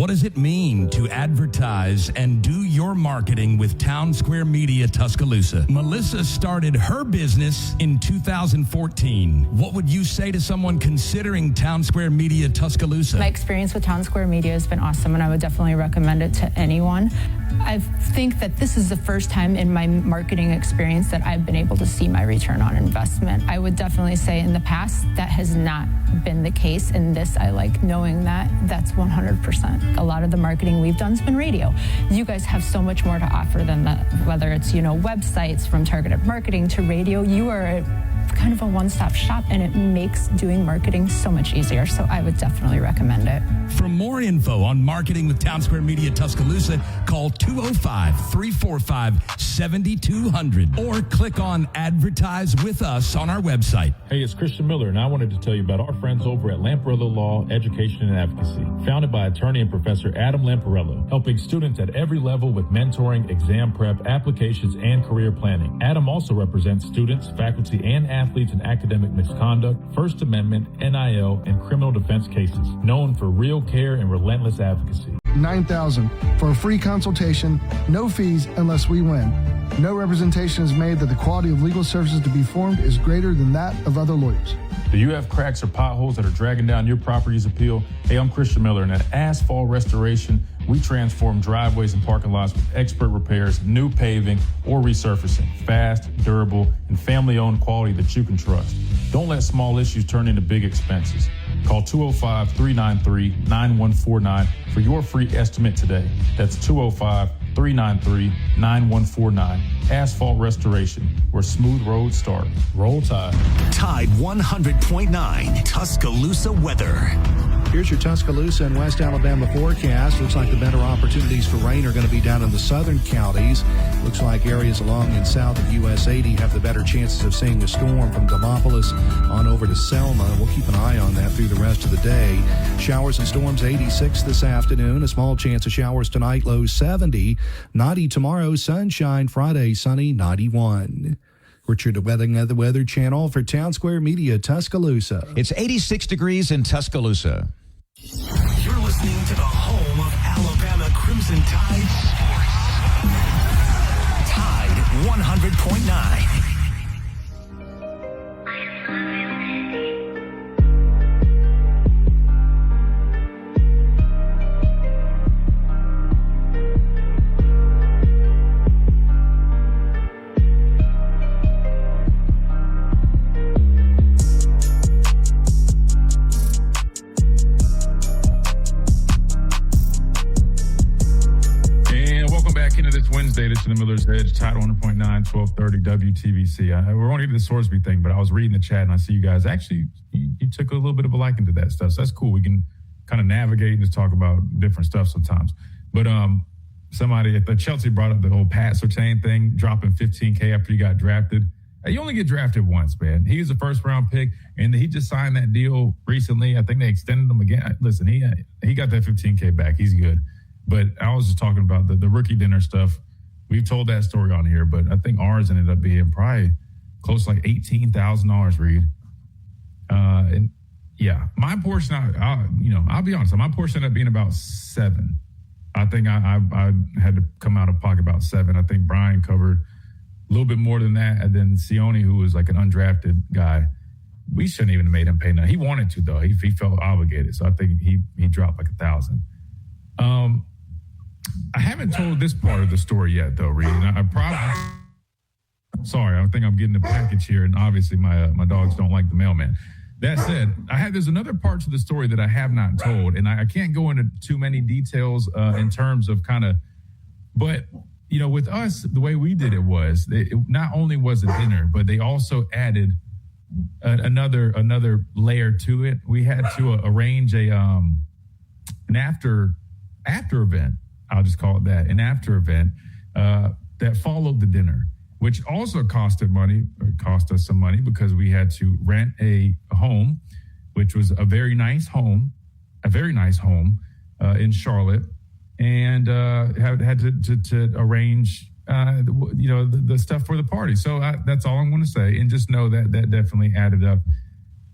What does it mean to advertise and do your marketing with Town Square Media Tuscaloosa? Melissa started her business in 2014. What would you say to someone considering Town Square Media Tuscaloosa? My experience with Town Square Media has been awesome, and I would definitely recommend it to anyone. I think that this is the first time in my marketing experience that I've been able to see my return on investment. I would definitely say in the past that has not been the case. In this, I like knowing that that's 100%. A lot of the marketing we've done has been radio. You guys have so much more to offer than that, whether it's, websites, from targeted marketing to radio. You are kind of a one-stop shop, and it makes doing marketing so much easier. So I would definitely recommend it. For more info on marketing with Town Square Media Tuscaloosa, call 205-345-7200 or click on Advertise with Us on our website. Hey, it's Christian Miller, and I wanted to tell you about our friends over at Lamparello Law, Education and Advocacy, founded by attorney and Professor Adam Lamparello, helping students at every level with mentoring, exam prep, applications, and career planning. Adam also represents students, faculty, and athletes in academic misconduct, First Amendment, NIL, and criminal defense cases, known for real care and relentless advocacy. $9,000 for a free consultation, no fees unless we win. No representation is made that the quality of legal services to be formed is greater than that of other lawyers. Do you have cracks or potholes that are dragging down your property's appeal? Hey, I'm Christian Miller, and at Asphalt Restoration, we transform driveways and parking lots with expert repairs, new paving, or resurfacing. Fast, durable, and family-owned quality that you can trust. Don't let small issues turn into big expenses. Call 205-393-9149 for your free estimate today. That's 205-393-9149. Asphalt Restoration, where smooth roads start. Roll Tide. Tide 100.9 Tuscaloosa weather. Here's your Tuscaloosa and West Alabama forecast. Looks like the better opportunities for rain are going to be down in the southern counties. Looks like areas along and south of US 80 have the better chances of seeing a storm from Demopolis on over to Selma. We'll keep an eye on that through the rest of the day. Showers and storms 86 this afternoon. A small chance of showers tonight, low 70. 90 tomorrow, sunshine. Friday, sunny, 91. Richard Weathing at the Weather Channel for Town Square Media, Tuscaloosa. It's 86 degrees in Tuscaloosa. You're listening to the home of Alabama Crimson Tide Sports. Tide 100.9. Wednesday edition of Miller's Edge, Tide 100.9, 1230 WTBC. We're only to the Sorsby thing, but I was reading the chat and I see you guys actually, you took a little bit of a liking to that stuff. So that's cool. We can kind of navigate and just talk about different stuff sometimes. But somebody at the Chelsea brought up the whole Pat Surtain thing, dropping $15K after he got drafted. You only get drafted once, man. He was a first round pick, and he just signed that deal recently. I think they extended him again. Listen, he got that $15K back. He's good. But I was just talking about the rookie dinner stuff. We've told that story on here, but I think ours ended up being probably close to like $18,000, Reed. And yeah, my portion, I'll be honest, my portion ended up being about $7. I think I had to come out of pocket about $7. I think Brian covered a little bit more than that. And then Sione, who was like an undrafted guy, we shouldn't even have made him pay nothing. He wanted to, though. He felt obligated. So I think he dropped like $1,000. I haven't told this part of the story yet, though, Reed. I think I'm getting the package here, and obviously my dogs don't like the mailman. That said, there's another part to the story that I have not told, and I can't go into too many details in terms of but with us, the way we did it was, it not only was a dinner, but they also added another layer to it. We had to arrange an after event. I'll just call it that, an after event that followed the dinner, which also cost us some money because we had to rent a home, which was a very nice home in Charlotte, and had to arrange the stuff for the party. So that's all I'm going to say, and just know that definitely added up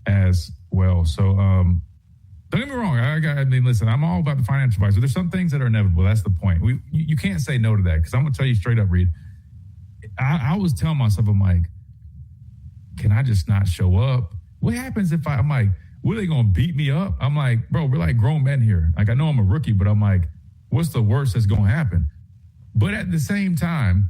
as well. So Don't get me wrong. I mean, listen, I'm all about the financial advice. But there's some things that are inevitable. That's the point. You can't say no to that because I'm going to tell you straight up, Reed. I was telling myself, I'm like, can I just not show up? What happens if I'm like, what are they going to beat me up? I'm like, bro, we're like grown men here. Like, I know I'm a rookie, but I'm like, what's the worst that's going to happen? But at the same time,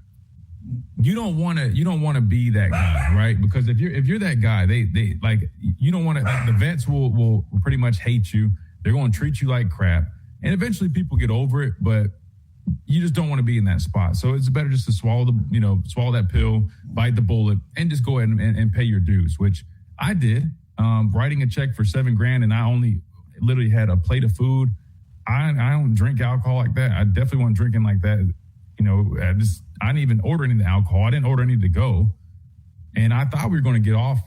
you don't want to be that guy, right? Because if you're that guy, they like, you don't want to, like, the vets will pretty much hate you. They're going to treat you like crap. And eventually people get over it, but you just don't want to be in that spot. So it's better just to swallow that pill, bite the bullet, and just go ahead and pay your dues, which I did. Writing a check for $7,000 and I only literally had a plate of food. I don't drink alcohol like that. I definitely wasn't drinking like that. I didn't even order any of the alcohol. I didn't order any to go. And I thought we were going to get off,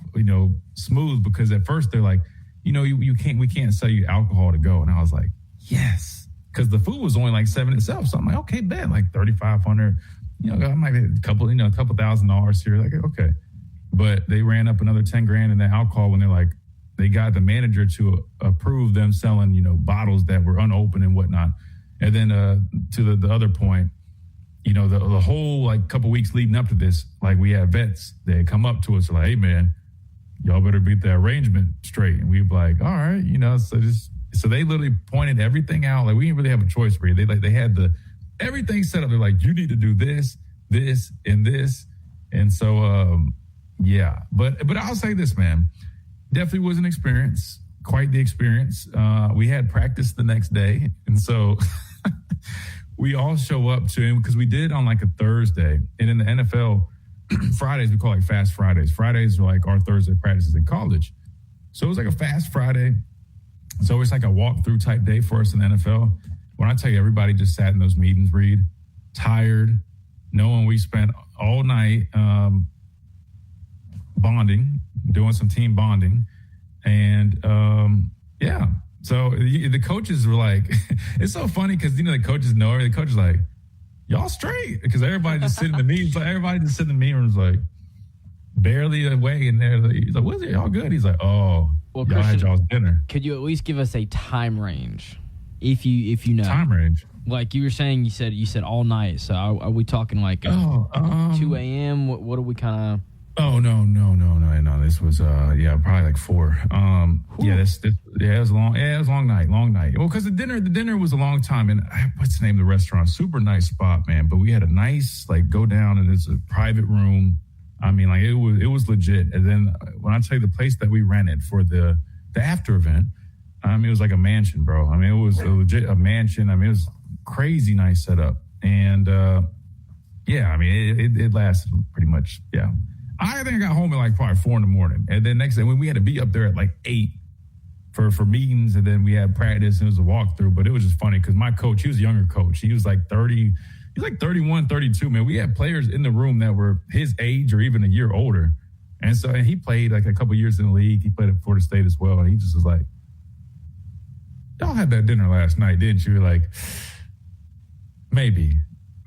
smooth, because at first they're like, we can't sell you alcohol to go. And I was like, yes. Because the food was only like $7 itself. So I'm like, okay, bet, like $3,500. I might get a couple $1,000 here. Like, okay. But they ran up another $10,000 in the alcohol when they got the manager to approve them selling, bottles that were unopened and whatnot. And then to the other point, the whole like couple weeks leading up to this, like we had vets that come up to us like, hey man, y'all better beat the arrangement straight. And we were like, all right, so they literally pointed everything out. Like we didn't really have a choice for you. They had everything set up. They're like, you need to do this, and this. And so, yeah, but I'll say this, man, definitely was an experience, quite the experience. We had practice the next day. And so we all show up to him because we did it on like a Thursday. And in the NFL, Fridays, we call like Fast Fridays. Fridays are like our Thursday practices in college. So it was like a Fast Friday. So it's like a walkthrough type day for us in the NFL. When I tell you, everybody just sat in those meetings, Reed, tired, knowing we spent all night bonding, doing some team bonding. And yeah. So the coaches were like, it's so funny because, the coaches know, the coaches like, y'all straight. Because everybody just sitting in the meetings, like everybody just sitting in the meeting rooms, like barely away in there. He's like, what is it? Y'all good? He's like, oh, well, y'all had y'all's dinner. Could you at least give us a time range? If you know. Time range? Like you were saying, you said all night. So are we talking like 2 a.m.? What are we kind of... Oh, no. This was, probably like 4. Yeah, it was a long night. Well, because the dinner was a long time. And what's the name of the restaurant? Super nice spot, man. But we had a nice, like, go down and it's a private room. I mean, like, it was legit. And then when I tell you the place that we rented for the after event, it was like a mansion, bro. I mean, it was a mansion. I mean, it was crazy nice setup. And, it lasted pretty much, yeah. I think I got home at like probably 4 a.m. And then next day, when we had to be up there at like 8 for meetings, and then we had practice and it was a walkthrough. But it was just funny because my coach, he was a younger coach. He was like 30, he's like 31, 32, man. We had players in the room that were his age or even a year older. And so he played like a couple years in the league. He played at Florida State as well. And he just was like, y'all had that dinner last night, didn't you? Like, maybe.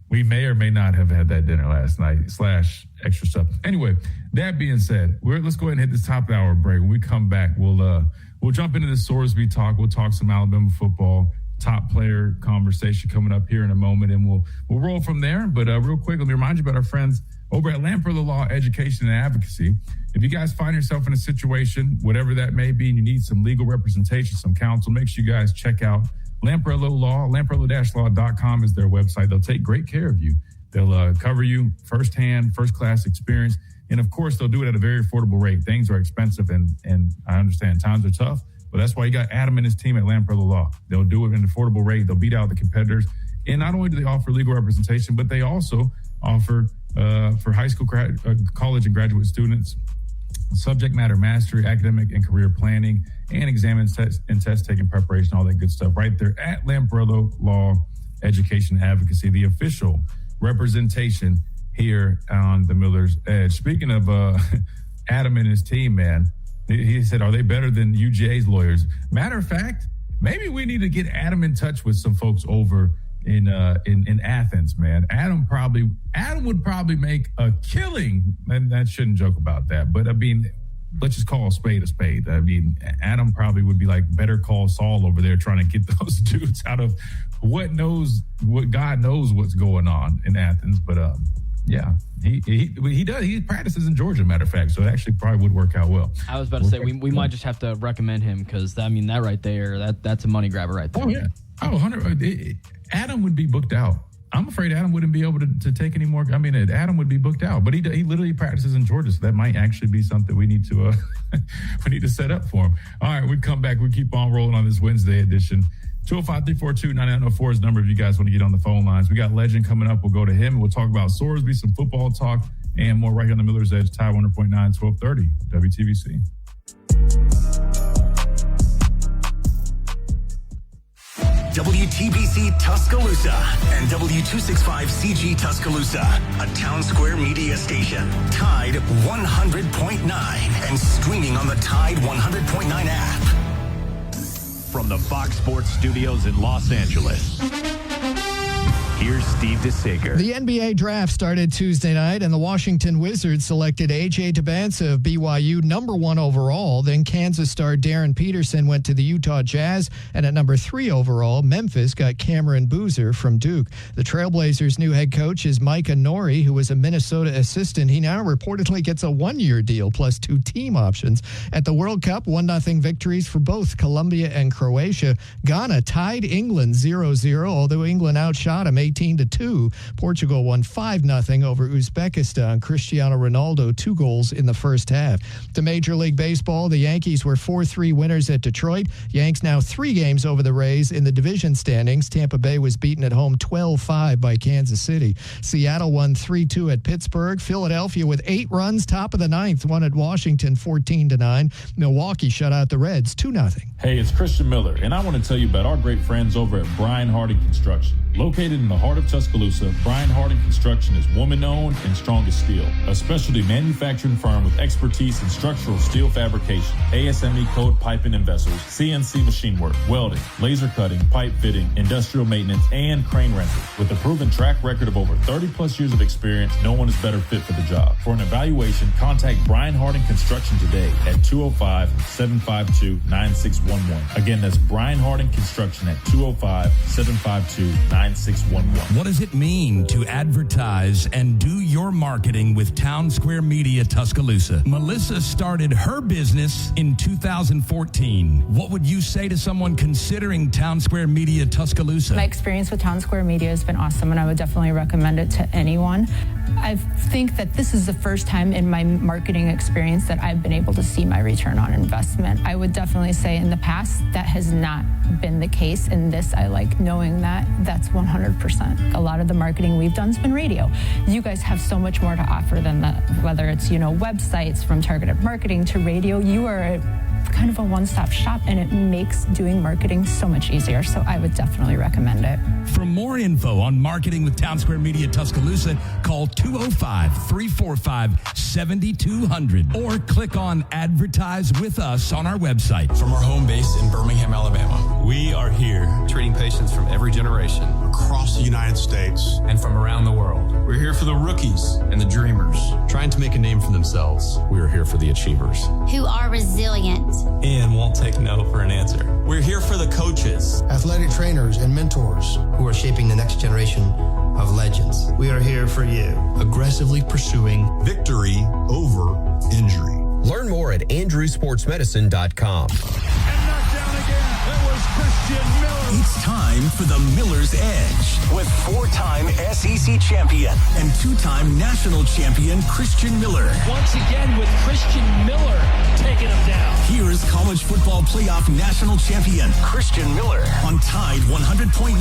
We may or may not have had that dinner last night / extra stuff. Anyway, that being said, let's go ahead and hit this top of the hour break. When we come back, we'll jump into the Sorsby talk. We'll talk some Alabama football, top player conversation coming up here in a moment, and we'll roll from there. But real quick, let me remind you about our friends over at Lamprey Law Education and Advocacy. If you guys find yourself in a situation, whatever that may be, and you need some legal representation, some counsel, make sure you guys check out Lamprello Law. Lamprello-law.com is their website. They'll take great care of you. They'll cover you firsthand, first-class experience. And, of course, they'll do it at a very affordable rate. Things are expensive, and I understand times are tough. But that's why you got Adam and his team at Lamprello Law. They'll do it at an affordable rate. They'll beat out the competitors. And not only do they offer legal representation, but they also offer for high school, college, and graduate students subject matter mastery, academic and career planning, and exam and test taking preparation, all that good stuff right there at Lamprello Law Education Advocacy, the official representation here on the Miller's Edge. Speaking of Adam and his team, man, he said, are they better than UGA's lawyers? Matter of fact, maybe we need to get Adam in touch with some folks over in Athens, man. Adam would probably make a killing, and I shouldn't joke about that, but I mean, let's just call a spade a spade. I mean, Adam probably would be like Better Call Saul over there trying to get those dudes out of what God knows what's going on in Athens. But yeah, he does. He practices in Georgia, matter of fact, so it actually probably would work out well. I was about to say we might just have to recommend him because that right there, that's a money grabber right there. Oh yeah. Oh, 100. Adam would be booked out. I'm afraid Adam wouldn't be able to take any more. I mean, Adam would be booked out, but he literally practices in Georgia, so that might actually be something we need to set up for him. All right, we come back. We keep on rolling on this Wednesday edition. 205-342-9904 is the number if you guys want to get on the phone lines. We got Legend coming up. We'll go to him, and we'll talk about Sorsby, some football talk, and more right here on the Miller's Edge, Tide 100.9, 1230, WTBC. WTBC Tuscaloosa and W265CG Tuscaloosa, a Town Square media station. Tide 100.9 and streaming on the Tide 100.9 app. From the Fox Sports Studios in Los Angeles, here's Steve DeSager. The NBA draft started Tuesday night, and the Washington Wizards selected A.J. Dubance of BYU number 1 overall. Then Kansas star Darren Peterson went to the Utah Jazz, and at number 3 overall, Memphis got Cameron Boozer from Duke. The Trailblazers' new head coach is Micah Nori, who was a Minnesota assistant. He now reportedly gets a 1-year deal plus 2 team options. At the World Cup, 1-0 victories for both Colombia and Croatia. Ghana tied England 0-0, although England outshot them 18-2. Portugal won 5-0 over Uzbekistan. Cristiano Ronaldo 2 goals in the first half. To Major League Baseball, the Yankees were 4-3 winners at Detroit. Yanks now 3 games over the Rays in the division standings. Tampa Bay was beaten at home 12-5 by Kansas City. Seattle won 3-2 at Pittsburgh. Philadelphia with 8 runs, top of the 9th, won at Washington 14-9. Milwaukee shut out the Reds 2-0. Hey, it's Christian Miller, and I want to tell you about our great friends over at Brian Harding Construction. Located in the heart of Tuscaloosa, Brian Harding Construction is woman-owned and strong as steel. A specialty manufacturing firm with expertise in structural steel fabrication, ASME code piping and vessels, CNC machine work, welding, laser cutting, pipe fitting, industrial maintenance, and crane rentals. With a proven track record of over 30-plus years of experience, no one is better fit for the job. For an evaluation, contact Brian Harding Construction today at 205-752-9611. Again, that's Brian Harding Construction at 205-752-9611. What does it mean to advertise and do your marketing with Town Square Media Tuscaloosa? Melissa started her business in 2014. What would you say to someone considering Town Square Media Tuscaloosa? My experience with Town Square Media has been awesome, and I would definitely recommend it to anyone. I think that this is the first time in my marketing experience that I've been able to see my return on investment. I would definitely say in the past that has not been the case. In this, I like knowing that that's 100%. A lot of the marketing we've done has been radio. You guys have so much more to offer than that, whether it's, websites from targeted marketing to radio. You are kind of a one-stop shop, and it makes doing marketing so much easier. So I would definitely recommend it. For more info on marketing with Town Square Media Tuscaloosa, call 205-345-7200 or click on Advertise with Us on our website. From our home base in Birmingham, Alabama, we are here treating patients from every generation across the United States and from around the world. We're here for the rookies and the dreamers, trying to make a name for themselves. We're here for the achievers, who are resilient and won't take no for an answer. We're here for the coaches, athletic trainers, and mentors who are shaping the next generation of legends. We are here for you. aggressively pursuing victory over injury. Learn more at andrewsportsmedicine.com. It's time for the Miller's Edge with 4-time SEC champion and 2-time national champion Christian Miller. Once again with Christian Miller taking him down. Here's college football playoff national champion Christian Miller on Tide 100.9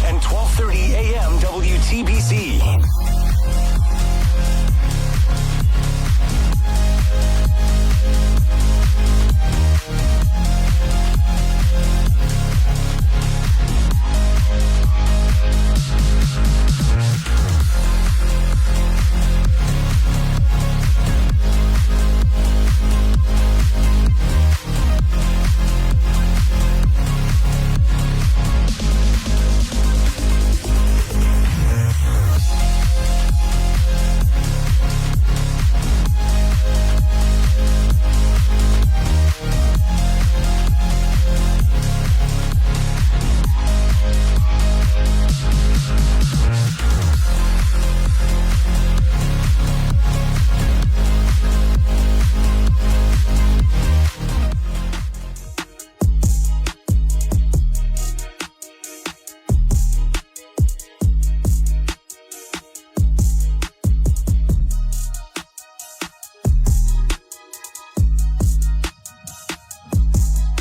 and 1230 AM WTBC.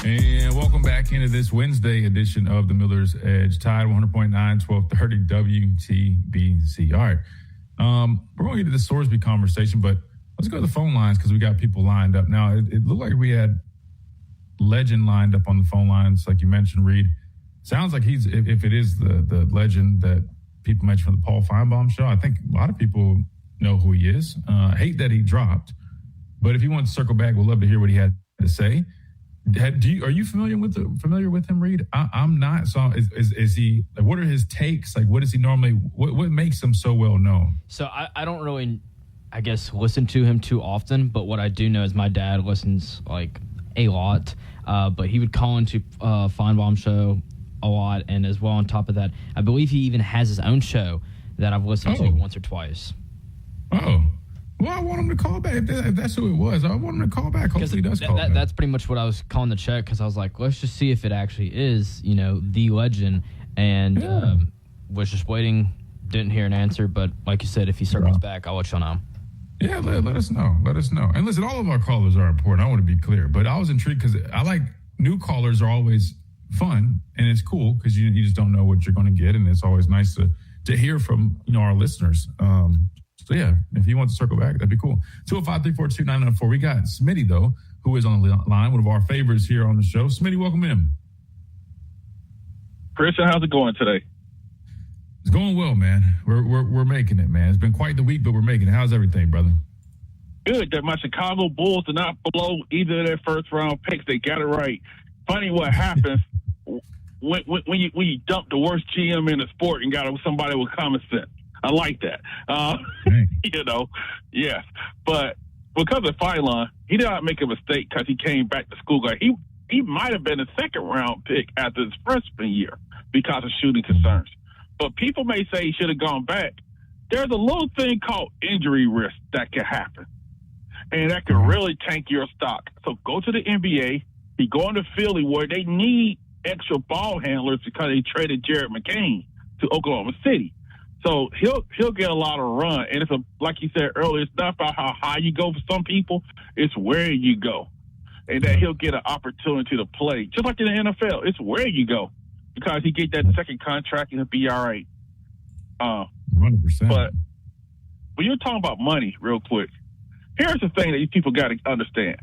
And welcome back into this Wednesday edition of the Miller's Edge. Tide 100.9, 1230 WTBC. All right. We're going to get to the Sorsby conversation, but let's go to the phone lines because we got people lined up. Now, it looked like we had Legend lined up on the phone lines, like you mentioned, Reed. Sounds like he's, if it is the Legend that people mentioned from the Paul Feinbaum show, I think a lot of people know who he is. I hate that he dropped, but if he wants to circle back, we'd love to hear what he had to say. Are you familiar with him, Reed? I'm not. So is he? Like, what are his takes? Like, what is he normally? What makes him so well known? So I don't really, I guess, listen to him too often. But what I do know is my dad listens like a lot. But he would call into Feinbaum show a lot, and as well on top of that, I believe he even has his own show that I've listened to once or twice. Oh. Well, I want him to call back. If that's who it was, I want him to call back. Hopefully he does call back. That's pretty much what I was calling the check, because I was like, let's just see if it actually is, the Legend. And was just waiting, didn't hear an answer. But like you said, if he circles back, I'll let y'all know. Yeah, let us know. Let us know. And listen, all of our callers are important. I want to be clear. But I was intrigued because I like new callers are always fun, and it's cool because you just don't know what you're going to get. And it's always nice to hear from, our listeners. So, yeah, if he wants to circle back, that'd be cool. 205-342-9904. We got Smitty, though, who is on the line, one of our favorites here on the show. Smitty, welcome in. Christian, how's it going today? It's going well, man. We're making it, man. It's been quite the week, but we're making it. How's everything, brother? Good. That my Chicago Bulls did not blow either of their first-round picks. They got it right. Funny what happens when you dump the worst GM in the sport and got somebody with common sense. I like that. Yes. But because of Phylon, he did not make a mistake because he came back to school. He might have been a second-round pick after his freshman year because of shooting concerns. But people may say he should have gone back. There's a little thing called injury risk that can happen, and that can really tank your stock. So go to the NBA. He go into Philly where they need extra ball handlers because they traded Jared McCain to Oklahoma City. So he'll get a lot of run, and it's like you said earlier, it's not about how high you go for some people; it's where you go, and that he'll get an opportunity to play, just like in the NFL. It's where you go, because he get that second contract and he'll be all right. 100%. But when you're talking about money, real quick, here's the thing that you people got to understand: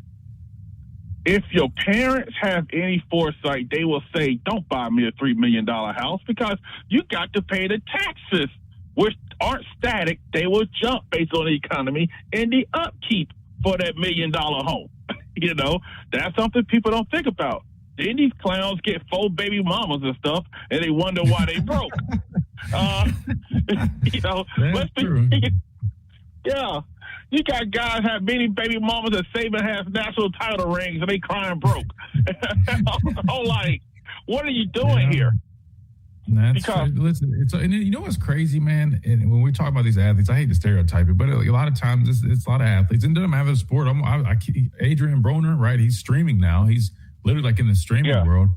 if your parents have any foresight, they will say, "Don't buy me a $3 million house," because you got to pay the taxes, which aren't static. They will jump based on the economy and the upkeep for that $1 million home. That's something people don't think about. Then these clowns get 4 baby mamas and stuff, and they wonder why they broke. That's true. Yeah. You got guys have many baby mamas that Saban has national title rings, and they crying broke. I'm like, what are you doing here? Listen, and you know what's crazy, man? And when we talk about these athletes, I hate to stereotype it, but a lot of times it's a lot of athletes, and it doesn't matter the sport. Adrian Broner, right? He's streaming now. He's literally like in the streaming world.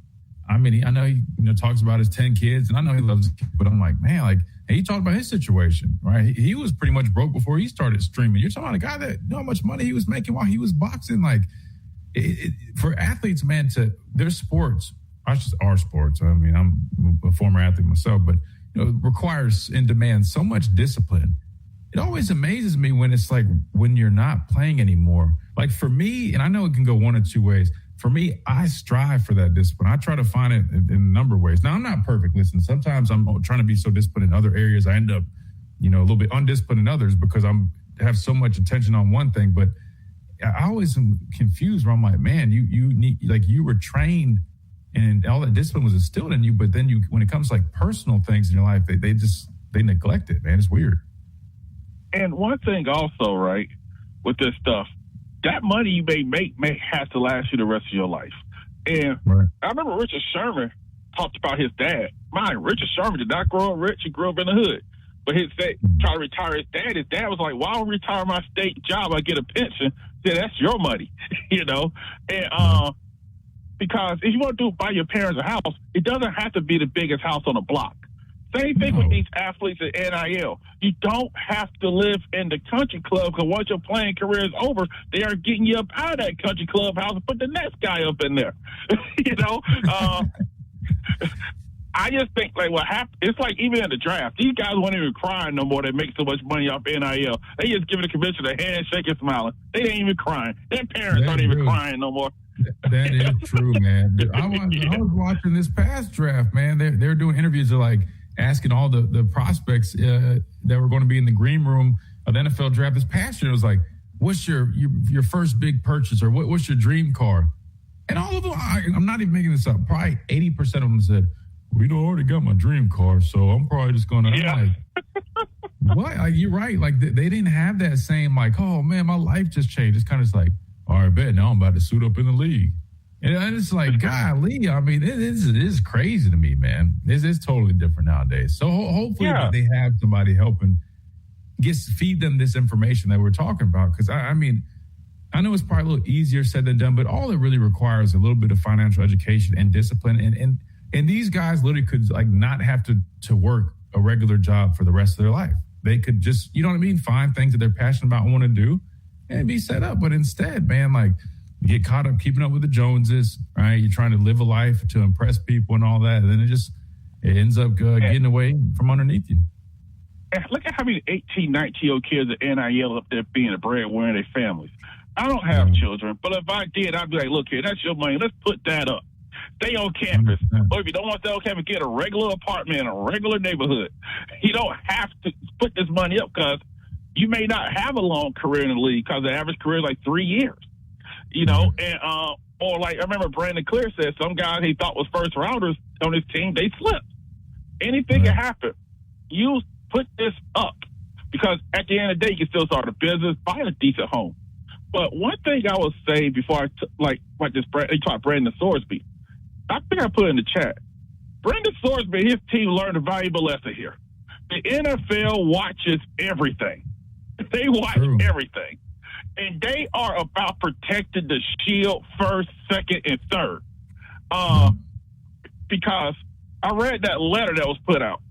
I mean, I know he talks about his 10 kids, and I know he loves kids, but I'm like, man, like, hey, he talked about his situation, right? He was pretty much broke before he started streaming. You're talking about a guy that how much money he was making while he was boxing. Like, for athletes, man, their sports, our sports. I mean, I'm a former athlete myself, but requires and demands so much discipline. It always amazes me when it's like when you're not playing anymore. Like for me, and I know it can go one of two ways. For me, I strive for that discipline. I try to find it in a number of ways. Now, I'm not perfect. Listen, sometimes I'm trying to be so disciplined in other areas. I end up, a little bit undisciplined in others because I have so much attention on one thing. But I always am confused where I'm like, man, you need, like, you were trained and all that discipline was instilled in you. But then when it comes to like personal things in your life, they neglect it, man. It's weird. And one thing also, right, with this stuff, that money you may make may have to last you the rest of your life. And I remember Richard Sherman talked about his dad. Richard Sherman did not grow up rich. He grew up in the hood. But try to retire his dad was like, why don't I retire my state job? I get a pension. He said, that's your money, And because if you want to buy your parents a house, it doesn't have to be the biggest house on the block. Same thing with these athletes at NIL. You don't have to live in the country club because once your playing career is over, they are getting you up out of that country clubhouse and put the next guy up in there. I just think what happened. It's like even in the draft, these guys weren't even crying no more. They make so much money off NIL. They just giving the commissioner a handshake and smiling. They ain't even crying. Their parents aren't even crying no more. That is true, man. I was watching this past draft, man. They're doing interviews. They're like asking all the prospects that were going to be in the green room of the NFL draft this past year. It was like, what's your first big purchase, or what's your dream car? And all of them, I'm not even making this up. Probably 80% of them said, I already got my dream car, so I'm probably just going to. Yeah. What? You're right. Like they didn't have that same oh man, my life just changed. It's kind of like, all right, bet now I'm about to suit up in the league. And it's like, golly, I mean, it is crazy to me, man. It's totally different nowadays. So hopefully they have somebody helping feed them this information that we're talking about. Because, I mean, I know it's probably a little easier said than done, but all it really requires is a little bit of financial education and discipline. And these guys literally could not have to work a regular job for the rest of their life. They could just, you know what I mean, find things that they're passionate about and want to do and be set up. But instead, man, you get caught up keeping up with the Joneses, right? You're trying to live a life to impress people and all that. And then it ends up getting away from underneath you. And look at how many 18, 19-year-old kids at NIL up there being a breadwinner in their families. I don't have children, but if I did, I'd be like, look here, that's your money. Let's put that up. Stay on campus. 100%. Or if you don't want to stay on campus, get a regular apartment in a regular neighborhood. You don't have to put this money up because you may not have a long career in the league because the average career is like 3 years. And or I remember Brandon Clear said some guys he thought was first rounders on his team, they slipped. Anything can happen. You put this up because at the end of the day, you can still start a business, buy a decent home. But one thing I would say before he taught Brandon Sorsby, I think I put in the chat. Brandon Sorsby, his team learned a valuable lesson here. The NFL watches everything. They watch everything. And they are about protecting the shield first, second, and third. Because I read that letter that was put out.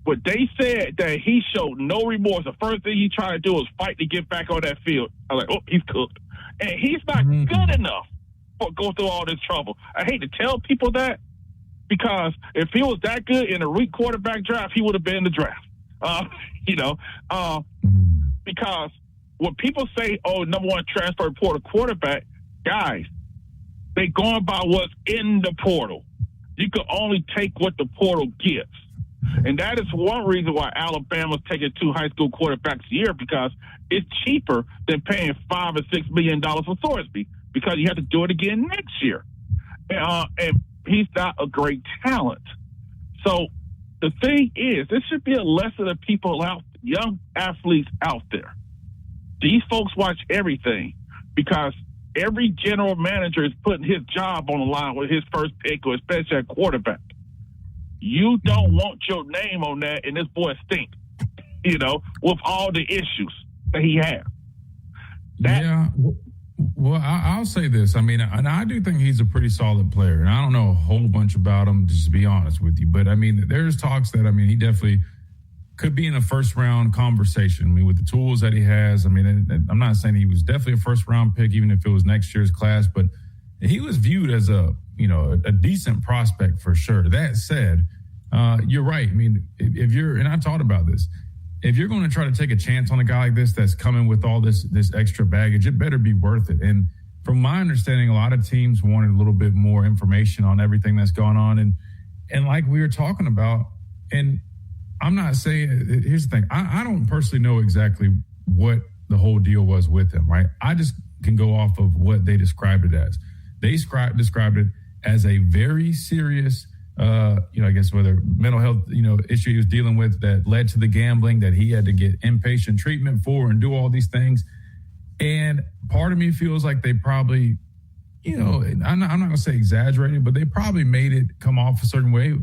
But they said that he showed no remorse. The first thing he tried to do was fight to get back on that field. I was like, he's cooked. And he's not good enough for go through all this trouble. I hate to tell people that because if he was that good in a weak quarterback draft, he would have been in the draft. Because when people say, number one transfer portal quarterback, guys, they going by what's in the portal. You can only take what the portal gives. And that is one reason why Alabama's taking 2 high school quarterbacks a year because it's cheaper than paying $5 or $6 million for Sorsby because you have to do it again next year. And he's not a great talent. So the thing is, this should be a lesson to people young athletes out there. These folks watch everything because every general manager is putting his job on the line with his first pick or especially at quarterback. You don't want your name on that, and this boy stink, with all the issues that he has. Well, I'll say this. I mean, and I do think he's a pretty solid player, and I don't know a whole bunch about him, just to be honest with you. But, I mean, there's talks that, he definitely could be in a first-round conversation. I mean, with the tools that he has, I'm not saying he was definitely a first-round pick, even if it was next year's class, but he was viewed as a decent prospect for sure. That said, you're right. I mean, if you're, and I thought about this, if you're going to try to take a chance on a guy like this that's coming with all this extra baggage, it better be worth it. And from my understanding, a lot of teams wanted a little bit more information on everything that's going on. And like we were talking about, and I'm not saying, here's the thing, I don't personally know exactly what the whole deal was with him, right? I just can go off of what they described it as. They described it as a very serious, I guess whether mental health, issue he was dealing with that led to the gambling that he had to get inpatient treatment for and do all these things. And part of me feels like they probably, I'm not going to say exaggerated, but they probably made it come off a certain way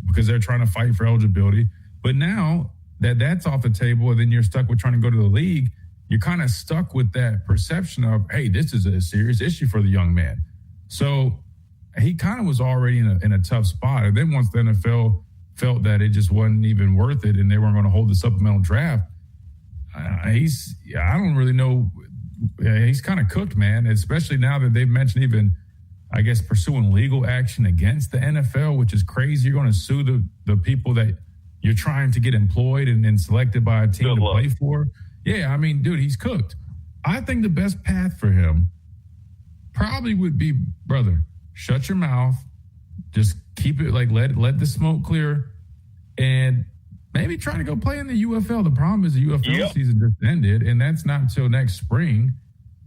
because they're trying to fight for eligibility. But now that that's off the table and then you're stuck with trying to go to the league, you're kind of stuck with that perception of, hey, this is a serious issue for the young man. So he kind of was already in a tough spot. And then once the NFL felt that it just wasn't even worth it and they weren't going to hold the supplemental draft. I don't really know. He's kind of cooked, man, especially now that they've mentioned even, I guess, pursuing legal action against the NFL, which is crazy. You're going to sue the people that you're trying to get employed and selected by a team to play for. Yeah, I mean, dude, he's cooked. I think the best path for him probably would be, brother, shut your mouth, just keep it, like, let the smoke clear, and maybe try to go play in the UFL. The problem is the UFL season just ended, and that's not until next spring,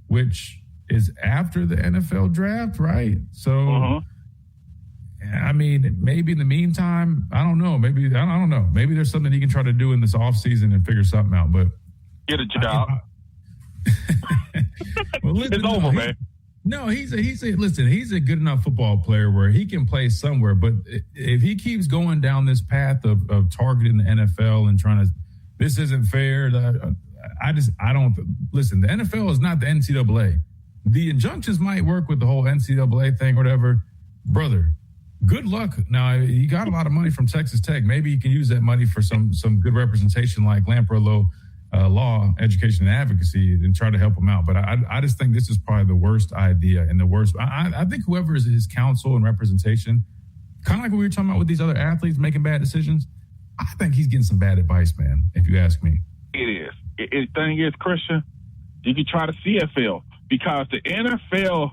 which is after the NFL draft, right? So, I mean, maybe in the meantime, I don't know. Maybe, I don't know. Maybe there's something he can try to do in this offseason and figure something out, but get a job. Well, listen, it's over, man. No, he's a good enough football player where he can play somewhere. But if he keeps going down this path of targeting the NFL and trying to, this isn't fair. I don't listen. The NFL is not the NCAA. The injunctions might work with the whole NCAA thing, or whatever, brother. Good luck. Now, he got a lot of money from Texas Tech. Maybe he can use that money for some good representation like Lamprello Law, Education, and Advocacy, and try to him out. But I just think this is probably the worst idea and the worst. I think whoever is his counsel and representation, kind of like what we were talking about with these other athletes making bad decisions, I think he's getting some bad advice, man, if you ask me. It is. The thing is, Christian, you can try the CFL because the NFL,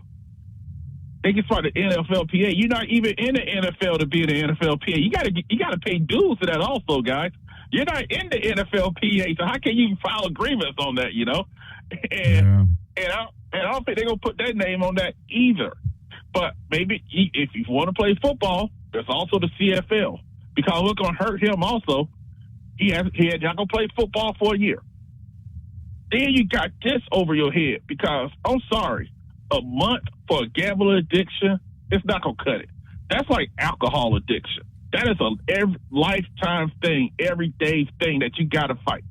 they can start the NFLPA. You're not even in the NFL to be in the NFLPA. You got to pay dues for that also, guys. You're not in the NFLPA, so how can you file agreements on that, you know? And I don't think they're going to put their name on that either. But maybe if you want to play football, there's also the CFL. Because what's going to hurt him also, he had not going to play football for a year. Then you got this over your head because, I'm sorry, a month for a gambling addiction, it's not going to cut it. That's like alcohol addiction. That is a lifetime thing, everyday thing that you got to fight.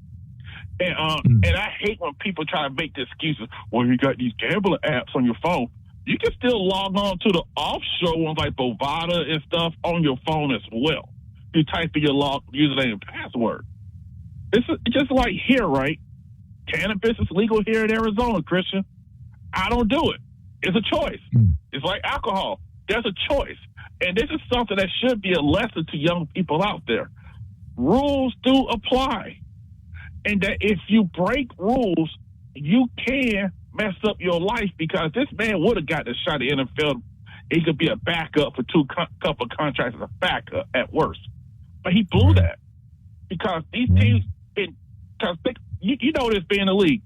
And I hate when people try to make the excuses. Well, you got these gambling apps on your phone. You can still log on to the offshore ones like Bovada and stuff on your phone as well. You type in your username and password. It's just like here, right? Cannabis is legal here in Arizona, Christian. I don't do it. It's a choice. It's like alcohol. There's a choice. And this is something that should be a lesson to young people out there. Rules do apply. And that if you break rules, you can mess up your life because this man would have got a shot at the NFL. He could be a backup for couple contracts as a backup at worst. But he blew that because these teams, you know this being a league.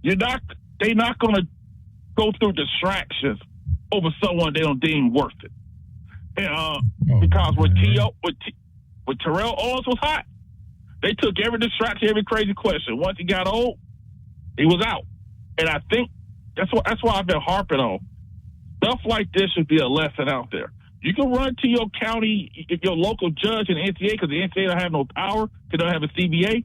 They're not going to go through distractions over someone they don't deem worth it. And, because when Terrell Owens was hot, they took every distraction, every crazy question. Once he got old, he was out. And I think that's why I've been harping on. Stuff like this should be a lesson out there. You can run to your county, your local judge in the NCAA because the NCAA don't have no power. They don't have a CBA.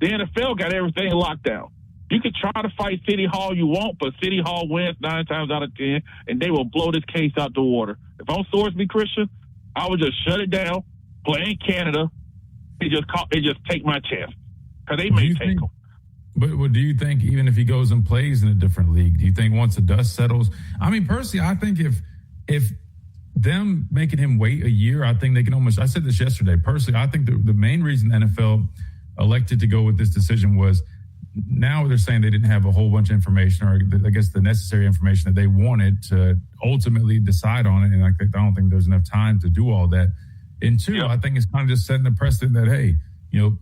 The NFL got everything locked down. You can try to fight City Hall you want, but City Hall wins 9 times out of 10, and they will blow this case out the water. If I'm Sorsby Christian, I would just shut it down, play in Canada, and just take my chance because they may take them. But do you think even if he goes and plays in a different league, do you think once the dust settles? I mean, personally, I think if them making him wait a year, I think they can almost. I said this yesterday. Personally, I think the main reason the NFL elected to go with this decision was. Now they're saying they didn't have a whole bunch of information, or I guess the necessary information that they wanted to ultimately decide on it. And I don't think there's enough time to do all that. And two, I think it's kind of just setting the precedent that, hey,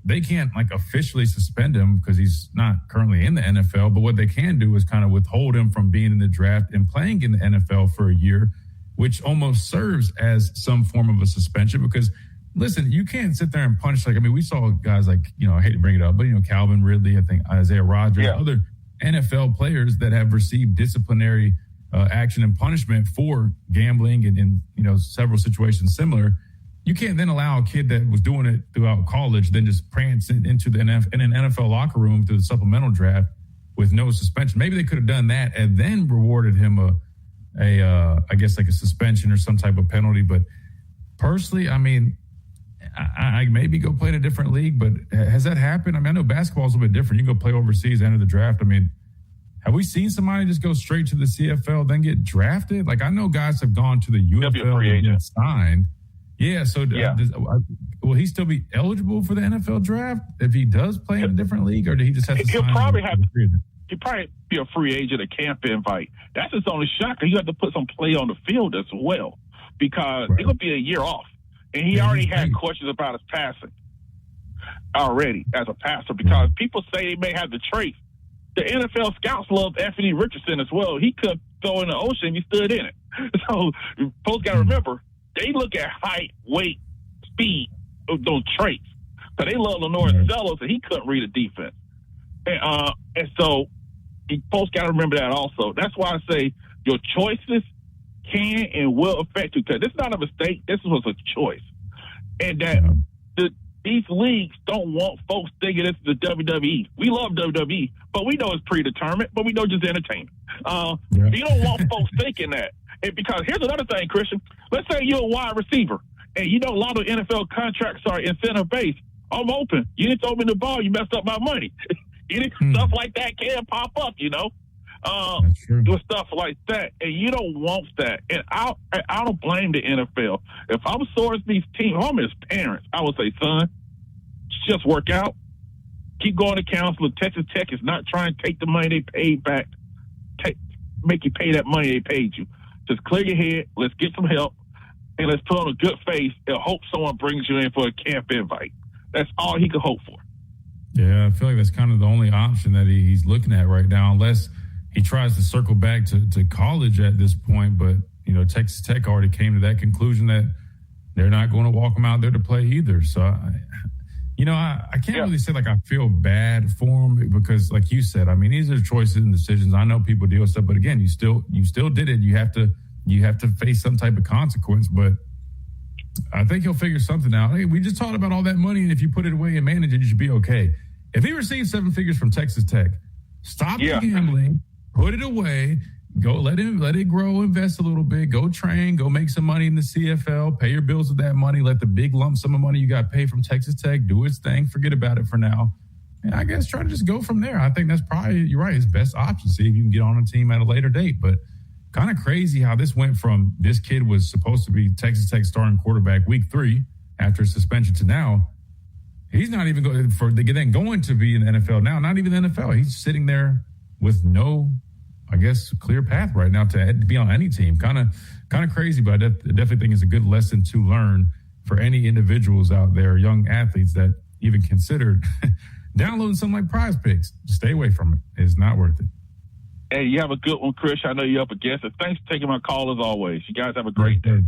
they can't like officially suspend him because he's not currently in the NFL. But what they can do is kind of withhold him from being in the draft and playing in the NFL for a year, which almost serves as some form of a suspension because listen, you can't sit there and punish. We saw guys like, I hate to bring it up, but, Calvin Ridley, I think Isaiah Rodgers, other NFL players that have received disciplinary action and punishment for gambling and in several situations similar. You can't then allow a kid that was doing it throughout college, then just prance into in an NFL locker room through the supplemental draft with no suspension. Maybe they could have done that and then rewarded him I guess like a suspension or some type of penalty. But personally, I maybe go play in a different league, but has that happened? I mean, I know basketball's a bit different. You can go play overseas, enter the draft. I mean, have we seen somebody just go straight to the CFL, then get drafted? Like, I know guys have gone to the UFL and get signed. Yeah, so will he still be eligible for the NFL draft if he does play in a different league, or did he just have to sign? He'll probably be a free agent, a camp invite. That's his only shocker. You have to put some play on the field as well, because it'll be a year off. And he already had questions about his passing already as a passer, because people say he may have the traits. The NFL scouts love Anthony Richardson as well. He could throw in the ocean if he stood in it. So folks got to remember, they look at height, weight, speed, those traits. So they love Lenore Zellos, and he couldn't read a defense. And so folks got to remember that also. That's why I say your choices can and will affect you, because it's not a mistake. This was a choice. And that these leagues don't want folks thinking it's the WWE. We love WWE, but we know it's predetermined, but we know just entertainment. You don't want folks thinking that. And because here's another thing, Christian. Let's say you're a wide receiver, and you know a lot of NFL contracts are incentive-based. I'm open. You didn't throw me the ball, you messed up my money. Stuff like that can pop up, you know. With stuff like that, and you don't want that. And I don't blame the NFL. If I'm Sorsby's team, I'm his parents, I would say, son, just work out, keep going to counseling. Texas Tech is not trying to take the money they paid back, make you pay that money they paid you. Just clear your head, let's get some help, and let's put on a good face and hope someone brings you in for a camp invite. That's all he could hope for. Yeah, I feel like that's kind of the only option that he's looking at right now, unless he tries to circle back to college at this point. But, you know, Texas Tech already came to that conclusion that they're not going to walk him out there to play either. So, I can't really say like I feel bad for him, because like you said, I mean, these are choices and decisions. I know people deal with stuff, but again, you still did it. You have to face some type of consequence, but I think he'll figure something out. Hey, we just talked about all that money, and if you put it away and manage it, you should be okay. If he received 7 figures from Texas Tech, stop the gambling. Put it away, go let it grow, invest a little bit, go train, go make some money in the CFL, pay your bills with that money, let the big lump sum of money you got paid from Texas Tech do its thing, forget about it for now. And I guess try to just go from there. I think that's probably, you're right, his best option. See if you can get on a team at a later date. But kind of crazy how this went from this kid was supposed to be Texas Tech starting quarterback week 3 after his suspension to now. He's not even going to be in the NFL now, not even the NFL. He's sitting there with no, I guess, clear path right now to be on any team. Kind of crazy, but I definitely think it's a good lesson to learn for any individuals out there, young athletes that even considered downloading something like Prize Picks. Stay away from it. It's not worth it. Hey, you have a good one, Chris. I know you're up against it. Thanks for taking my call as always. You guys have a great day.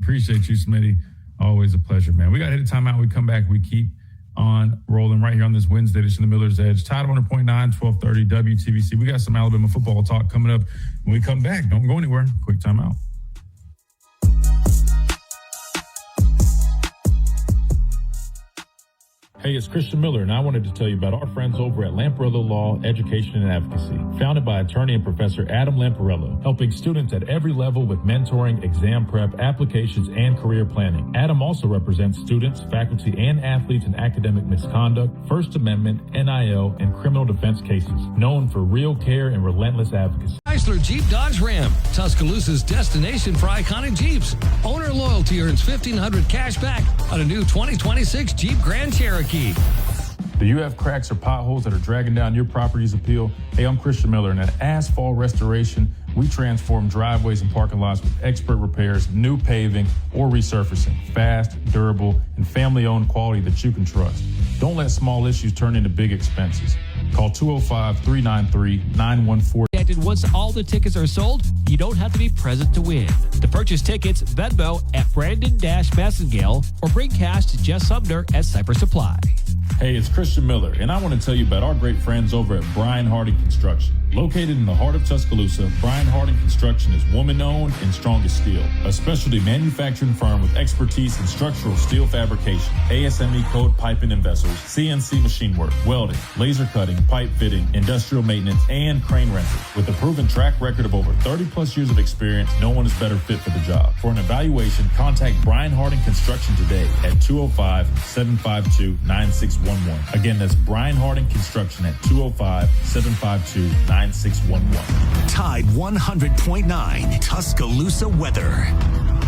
Appreciate you, Smitty. Always a pleasure, man. We got to hit a timeout. We come back. We keep on rolling right here on this Wednesday edition of Miller's Edge. Tide 100.9, 1230 WTVC. We got some Alabama football talk coming up when we come back. Don't go anywhere. Quick timeout. Hey, it's Christian Miller, and I wanted to tell you about our friends over at Lamparello Law, Education and Advocacy. Founded by attorney and Professor Adam Lamparello, helping students at every level with mentoring, exam prep, applications, and career planning. Adam also represents students, faculty, and athletes in academic misconduct, First Amendment, NIL, and criminal defense cases. Known for real care and relentless advocacy. Chrysler Jeep Dodge Ram, Tuscaloosa's destination for iconic Jeeps. Owner loyalty earns $1,500 cash back on a new 2026 Jeep Grand Cherokee. Do you have cracks or potholes that are dragging down your property's appeal? Hey, I'm Christian Miller, and at Asphalt Restoration, we transform driveways and parking lots with expert repairs, new paving, or resurfacing. Fast, durable, and family-owned quality that you can trust. Don't let small issues turn into big expenses. Call 205-393-9140. Once all the tickets are sold, you don't have to be present to win. To purchase tickets, Venmo at Brandon-Massengale or bring cash to Jess Sumner at Cypress Supply. Hey, it's Christian Miller, and I want to tell you about our great friends over at Brian Hardy Construction. Located in the heart of Tuscaloosa, Brian Harding Construction is woman-owned and strong as steel. A specialty manufacturing firm with expertise in structural steel fabrication, ASME code piping and vessels, CNC machine work, welding, laser cutting, pipe fitting, industrial maintenance, and crane rental. With a proven track record of over 30-plus years of experience, no one is better fit for the job. For an evaluation, contact Brian Harding Construction today at 205-752-9611. Again, that's Brian Harding Construction at 205-752-9611. Tide 100.9 Tuscaloosa weather.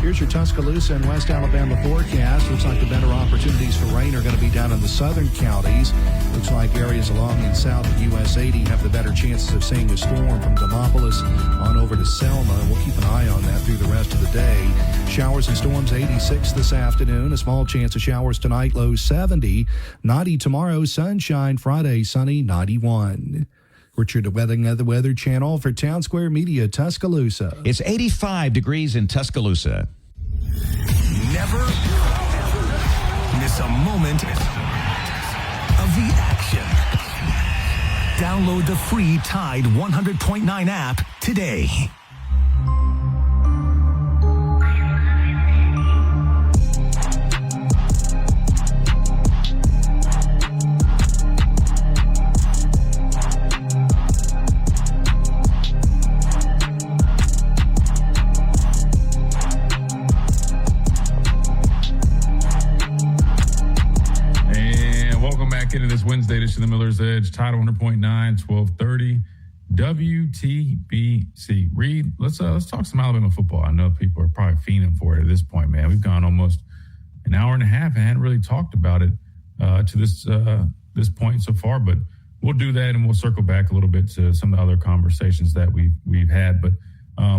Here's your Tuscaloosa and West Alabama forecast. Looks like the better opportunities for rain are going to be down in the southern counties. Looks like areas along in south of US 80 have the better chances of seeing a storm from Demopolis on over to Selma. We'll keep an eye on that through the rest of the day. Showers and storms 86 this afternoon. A small chance of showers tonight, low 70. 90 tomorrow, sunshine. Friday, sunny, 91. Richard, the Weather Channel for Town Square Media, Tuscaloosa. It's 85 degrees in Tuscaloosa. Never miss a moment of the action. Download the free Tide 100.9 app today. Into this Wednesday edition of the Miller's Edge, Tide 100.9, 1230, WTBC. Reed, let's talk some Alabama football. I know people are probably fiending for it at this point, man. We've gone almost an hour and a half and hadn't really talked about it to this point so far, but we'll do that and we'll circle back a little bit to some of the other conversations that we've had. But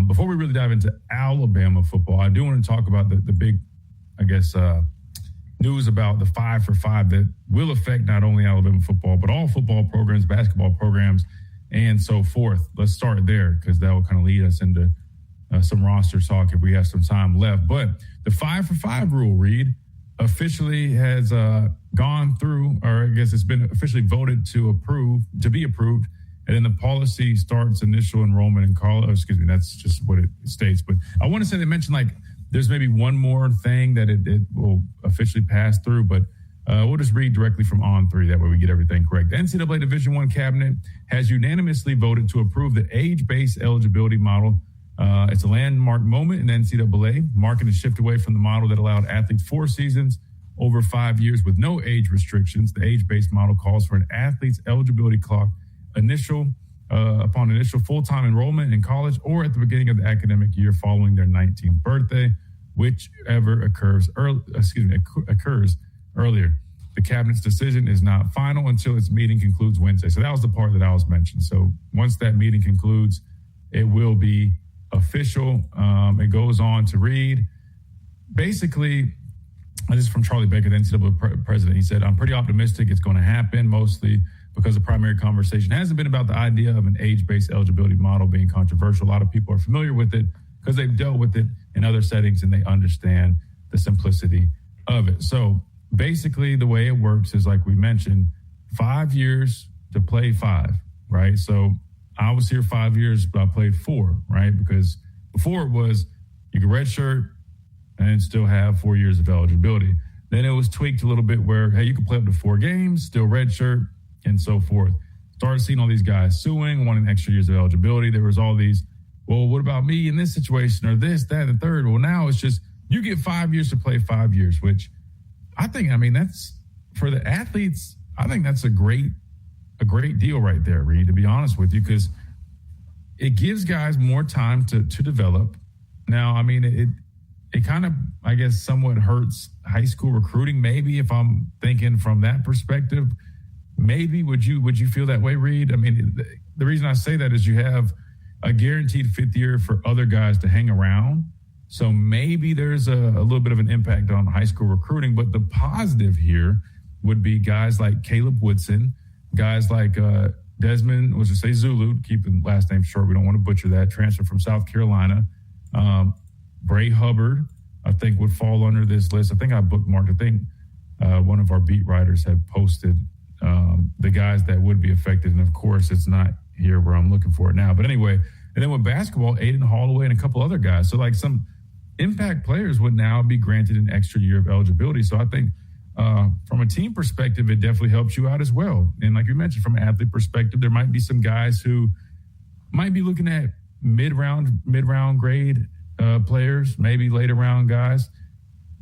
before we really dive into Alabama football, I do want to talk about the big, I guess, news about the 5 for 5 that will affect not only Alabama football, but all football programs, basketball programs, and so forth. Let's start there because that will kind of lead us into some roster talk if we have some time left. But the 5 for 5 rule, Reed, officially has gone through, or I guess it's been officially voted to be approved. And then the policy starts initial enrollment in college. Excuse me, that's just what it states. But I want to say they mentioned like there's maybe one more thing that it will officially pass through, but we'll just read directly from On3. That way we get everything correct. The NCAA Division I Cabinet has unanimously voted to approve the age-based eligibility model. It's a landmark moment in NCAA, marking a shift away from the model that allowed athletes 4 seasons over 5 years with no age restrictions. The age-based model calls for an athlete's eligibility clock upon initial full-time enrollment in college or at the beginning of the academic year following their 19th birthday, whichever occurs earlier. The cabinet's decision is not final until its meeting concludes Wednesday. So that was the part that I was mentioning. So once that meeting concludes, it will be official. It goes on to read, basically, this is from Charlie Baker, the NCAA president. He said, "I'm pretty optimistic it's going to happen, mostly because the primary conversation hasn't been about the idea of an age-based eligibility model being controversial. A lot of people are familiar with it because they've dealt with it in other settings and they understand the simplicity of it." So basically the way it works is, like we mentioned, 5 years to play 5, right? So I was here 5 years, but I played 4, right? Because before it was you could redshirt and still have 4 years of eligibility. Then it was tweaked a little bit where, hey, you can play up to 4 games, still redshirt, and so forth. Started seeing all these guys suing, wanting extra years of eligibility. There was all these, well, what about me in this situation or this, that, and third? Well, now it's just you get 5 years to play 5 years, which I think, that's for the athletes. I think that's a great deal right there, Reed, to be honest with you, because it gives guys more time to develop. Now, it kind of, I guess, somewhat hurts high school recruiting, maybe, if I'm thinking from that perspective. Maybe would you feel that way, Reed? The reason I say that is you have a guaranteed 5th year for other guys to hang around. So maybe there's a little bit of an impact on high school recruiting. But the positive here would be guys like Caleb Woodson, guys like Desmond, let's just say Zulu, keeping last name short. We don't want to butcher that. Transfer from South Carolina. Bray Hubbard, I think, would fall under this list. I think I bookmarked. I think one of our beat writers had posted the guys that would be affected. And of course, it's not here where I'm looking for it now. But anyway, and then with basketball, Aiden Holloway and a couple other guys. So like some impact players would now be granted an extra year of eligibility. So I think from a team perspective, it definitely helps you out as well. And like you mentioned, from an athlete perspective, there might be some guys who might be looking at mid-round grade players, maybe later round guys.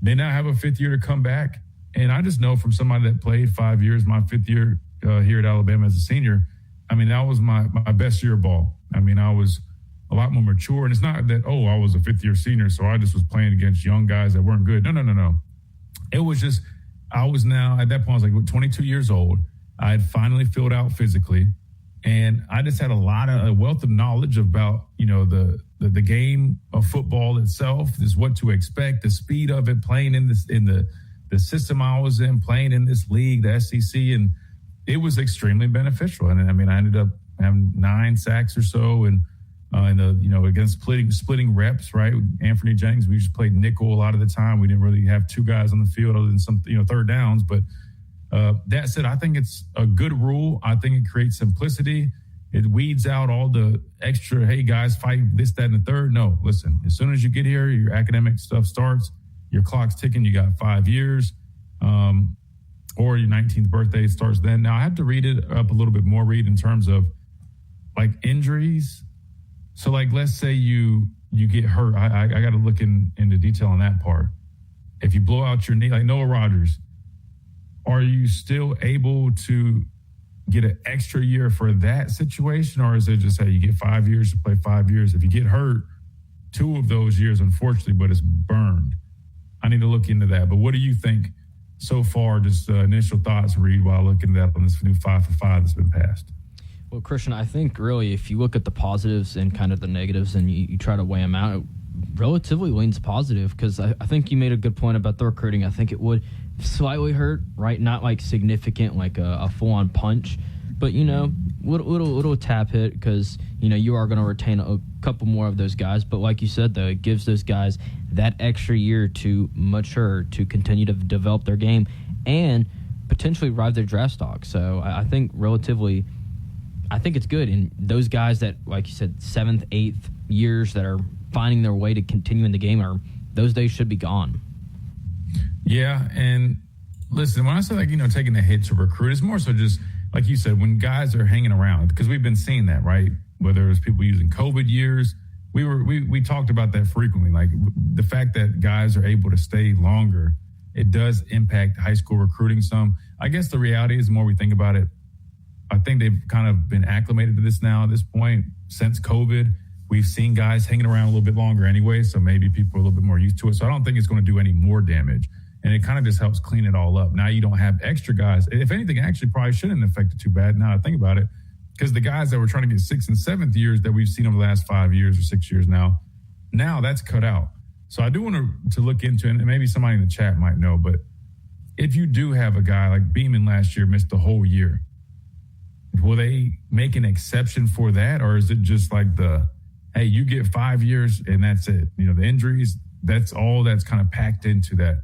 They now have a fifth year to come back. And I just know from somebody that played 5 years, my fifth year here at Alabama as a senior, I mean, that was my best year of ball. I mean, I was a lot more mature. And it's not that, I was a fifth-year senior, so I just was playing against young guys that weren't good. No. It was just I was now, at that point, I was like 22 years old. I had finally filled out physically. And I just had a wealth of knowledge about, the game of football itself, is what to expect, the speed of it, playing in the system I was in, playing in this league, the SEC, and it was extremely beneficial. And I mean, I ended up having 9 sacks or so, and against splitting reps, right? Anthony Jennings, we just played nickel a lot of the time. We didn't really have 2 guys on the field other than some, third downs. But that said, I think it's a good rule. I think it creates simplicity. It weeds out all the extra, hey, guys, fight this, that, and the third. No, listen, as soon as you get here, your academic stuff starts, your clock's ticking, you got 5 years, or your 19th birthday starts then. Now, I have to read it up a little bit more, Reed, in terms of, like, injuries. So, like, let's say you get hurt. I got to look into detail on that part. If you blow out your knee, like Noah Rogers, are you still able to get an extra year for that situation? Or is it just, hey, you get 5 years to play 5 years? If you get hurt, 2 of those years, unfortunately, but it's burned. I need to look into that. But what do you think so far, just initial thoughts, Reed, while looking at that on this new 5 for 5 that's been passed? Well, Christian, I think really if you look at the positives and kind of the negatives and you try to weigh them out, it relatively leans positive, because I think you made a good point about the recruiting. I think it would slightly hurt, right? Not like significant, like a full-on punch, but, little tap hit, because, you are going to retain a couple more of those guys. But like you said, though, it gives those guys that extra year to mature, to continue to develop their game, and potentially ride their draft stock. So I think relatively, I think it's good. And those guys that, like you said, 7th, 8th years that are finding their way to continue in the game, those days should be gone. Yeah, and listen, when I say, like, taking the hit to recruit, it's more so just, like you said, when guys are hanging around, because we've been seeing that, right? Whether it's people using COVID years, we talked about that frequently. Like, the fact that guys are able to stay longer, it does impact high school recruiting some. I guess the reality is, the more we think about it, I think they've kind of been acclimated to this now at this point. Since COVID, we've seen guys hanging around a little bit longer anyway, so maybe people are a little bit more used to it. So I don't think it's going to do any more damage. And it kind of just helps clean it all up. Now you don't have extra guys. If anything, actually probably shouldn't affect it too bad now I think about it, because the guys that were trying to get 6th and 7th years that we've seen over the last 5 years or 6 years now that's cut out. So I do want to look into it, and maybe somebody in the chat might know, but if you do have a guy like Beeman last year missed the whole year, will they make an exception for that? Or is it just like hey, you get 5 years and that's it? The injuries, that's all that's kind of packed into that.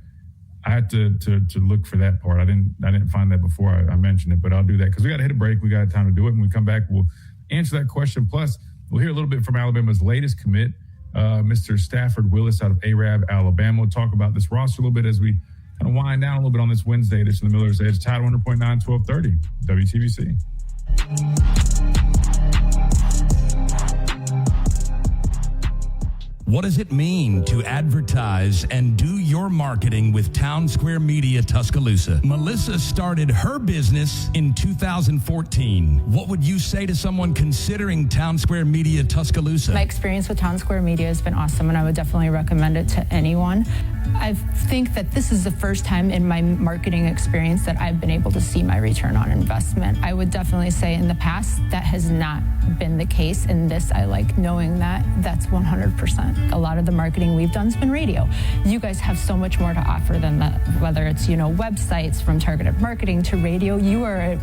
I had to look for that part. I didn't find that before I mentioned it, but I'll do that because we got to hit a break. We got time to do it. When we come back, we'll answer that question. Plus, we'll hear a little bit from Alabama's latest commit, Mr. Stafford Willis out of Arab, Alabama. We'll talk about this roster a little bit as we kind of wind down a little bit on this Wednesday edition of the Miller's Edge. Tide 100.9, 1230, WTBC. What does it mean to advertise and do your marketing with Town Square Media Tuscaloosa? Melissa started her business in 2014. What would you say to someone considering Town Square Media Tuscaloosa? My experience with Town Square Media has been awesome, and I would definitely recommend it to anyone. I think that this is the first time in my marketing experience that I've been able to see my return on investment. I would definitely say in the past that has not been the case. In this, I like knowing that that's 100%. A lot of the marketing we've done has been radio. You guys have so much more to offer than that, whether it's, websites, from targeted marketing to radio. You are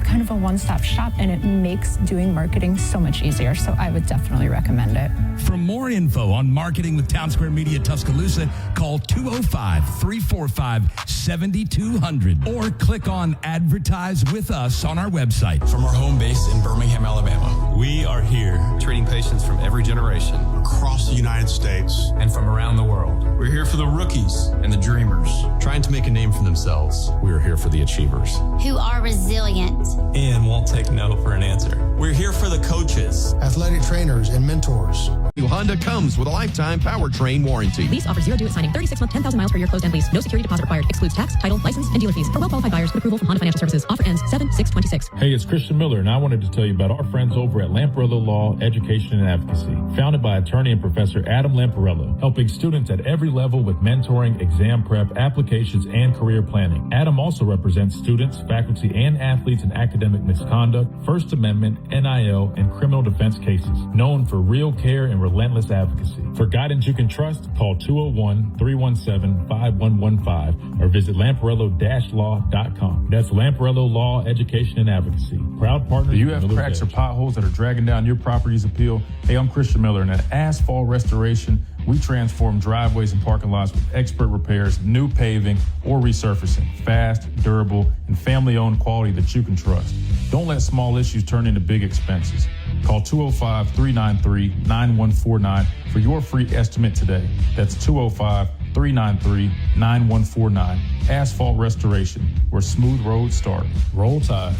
kind of a one-stop shop, and it makes doing marketing so much easier. So I would definitely recommend it. For more info on marketing with Town Square Media Tuscaloosa, call 205-345-7200 or click on Advertise with Us on our website. From our home base in Birmingham, Alabama, we are here treating patients from every generation across the United States and from around the world. We're here for the rookies and the dreamers, trying to make a name for themselves. We are here for the achievers who are resilient and won't take no for an answer. We're here for the coaches, athletic trainers, and mentors. New Honda comes with a lifetime powertrain warranty. Lease offers 0 due at signing, 36-month, 10,000 miles per year closed-end lease. No security deposit required. Excludes tax, title, license, and dealer fees. For well-qualified buyers with approval from Honda Financial Services. Offer ends 7/6/26. Hey, it's Christian Miller, and I wanted to tell you about our friends over at Lamparello Law, Education, and Advocacy. Founded by attorney and Professor Adam Lamparello, helping students at every level with mentoring, exam prep, applications, and career planning. Adam also represents students, faculty, and athletes in academic misconduct, First Amendment, NIL, and criminal defense cases. Known for real care and relentless advocacy. For guidance you can trust, call 201-317-5115 or visit lamparello-law.com. That's Lamparello Law, Education, and Advocacy. Proud partners. Do you have cracks or potholes that are dragging down your property's appeal? Hey, I'm Christian Miller, and at Asphalt Restoration, we transform driveways and parking lots with expert repairs, new paving, or resurfacing. Fast, durable, and family-owned quality that you can trust. Don't let small issues turn into big expenses. Call 205-393-9149 for your free estimate today. That's 205-393-9149. Asphalt Restoration, where smooth roads start. Roll Tide.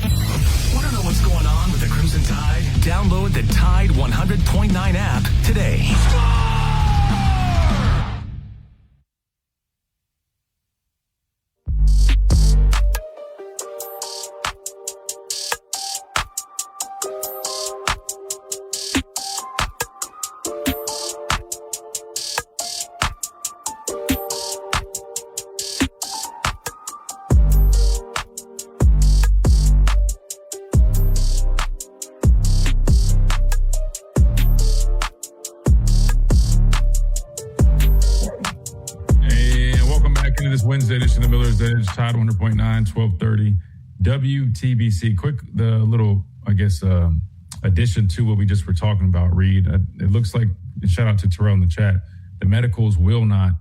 Want to know what's going on with the Crimson Tide? Download the Tide 100.9 app today. Wednesday edition of Miller's Edge, Tide 100.9, 1230 WTBC. Quick, the little, I guess, addition to what we just were talking about, Reed. It looks like, shout out to Terrell in the chat, the medicals will not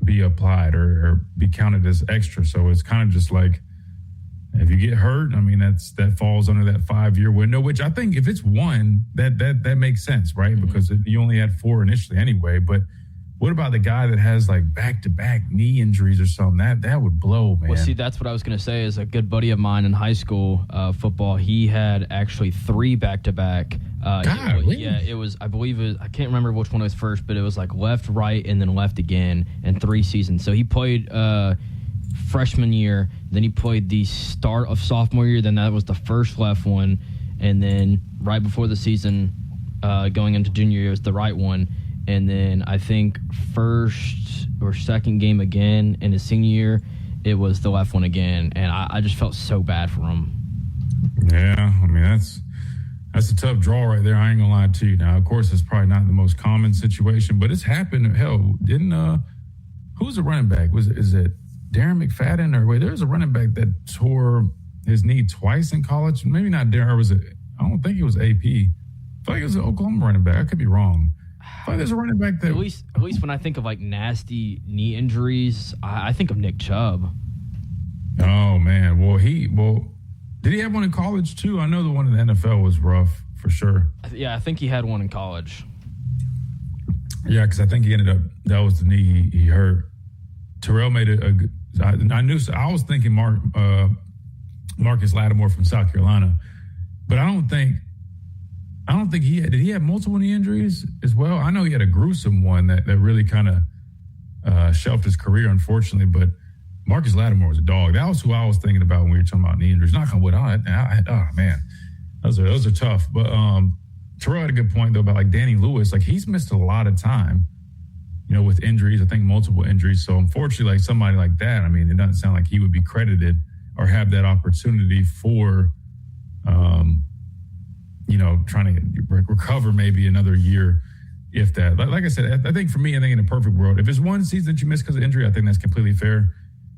be applied or be counted as extra. So it's kind of just like, if you get hurt, I mean, that falls under that 5-year window, which I think if it's one, that makes sense, right? Mm-hmm. Because you only had 4 initially anyway. But what about the guy that has like back-to-back knee injuries or something? That would blow, man. Well, see, that's what I was going to say is a good buddy of mine in high school football. He had actually 3 back-to-back. It was, I believe I can't remember which one was first, but it was like left, right, and then left again in 3 seasons. So he played freshman year, then he played the start of sophomore year, then that was the first left one, and then right before the season going into junior year was the right one. And then I think first or second game again in his senior year, it was the left one again. And I just felt so bad for him. Yeah, I mean, that's a tough draw right there. I ain't going to lie to you. Now, of course, it's probably not the most common situation, but it's happened. Hell, who's the running back? Is it Darren McFadden? Or wait, there's a running back that tore his knee twice in college. Maybe not Darren. I don't think it was AP. I feel like it was an Oklahoma running back. I could be wrong. There's a running back that at least when I think of like nasty knee injuries, I think of Nick Chubb. Oh man, well did he have one in college too? I know the one in the NFL was rough for sure. I think he had one in college. Yeah, because I think he ended up that was the knee he hurt. Terrell made a good. I was thinking Marcus Lattimore from South Carolina, but I don't think did he have multiple knee injuries as well? I know he had a gruesome one that really kind of shelved his career, unfortunately, but Marcus Lattimore was a dog. That was who I was thinking about when we were talking about knee injuries. Knock on wood. Oh, man. Those are tough. But Terrell had a good point, though, about like Danny Lewis. Like, he's missed a lot of time, with injuries, I think multiple injuries. So, unfortunately, like somebody like that, I mean, it doesn't sound like he would be credited or have that opportunity for trying to recover maybe another year, if that. Like I said, I think for me, I think in a perfect world, if it's one season that you miss because of injury, I think that's completely fair.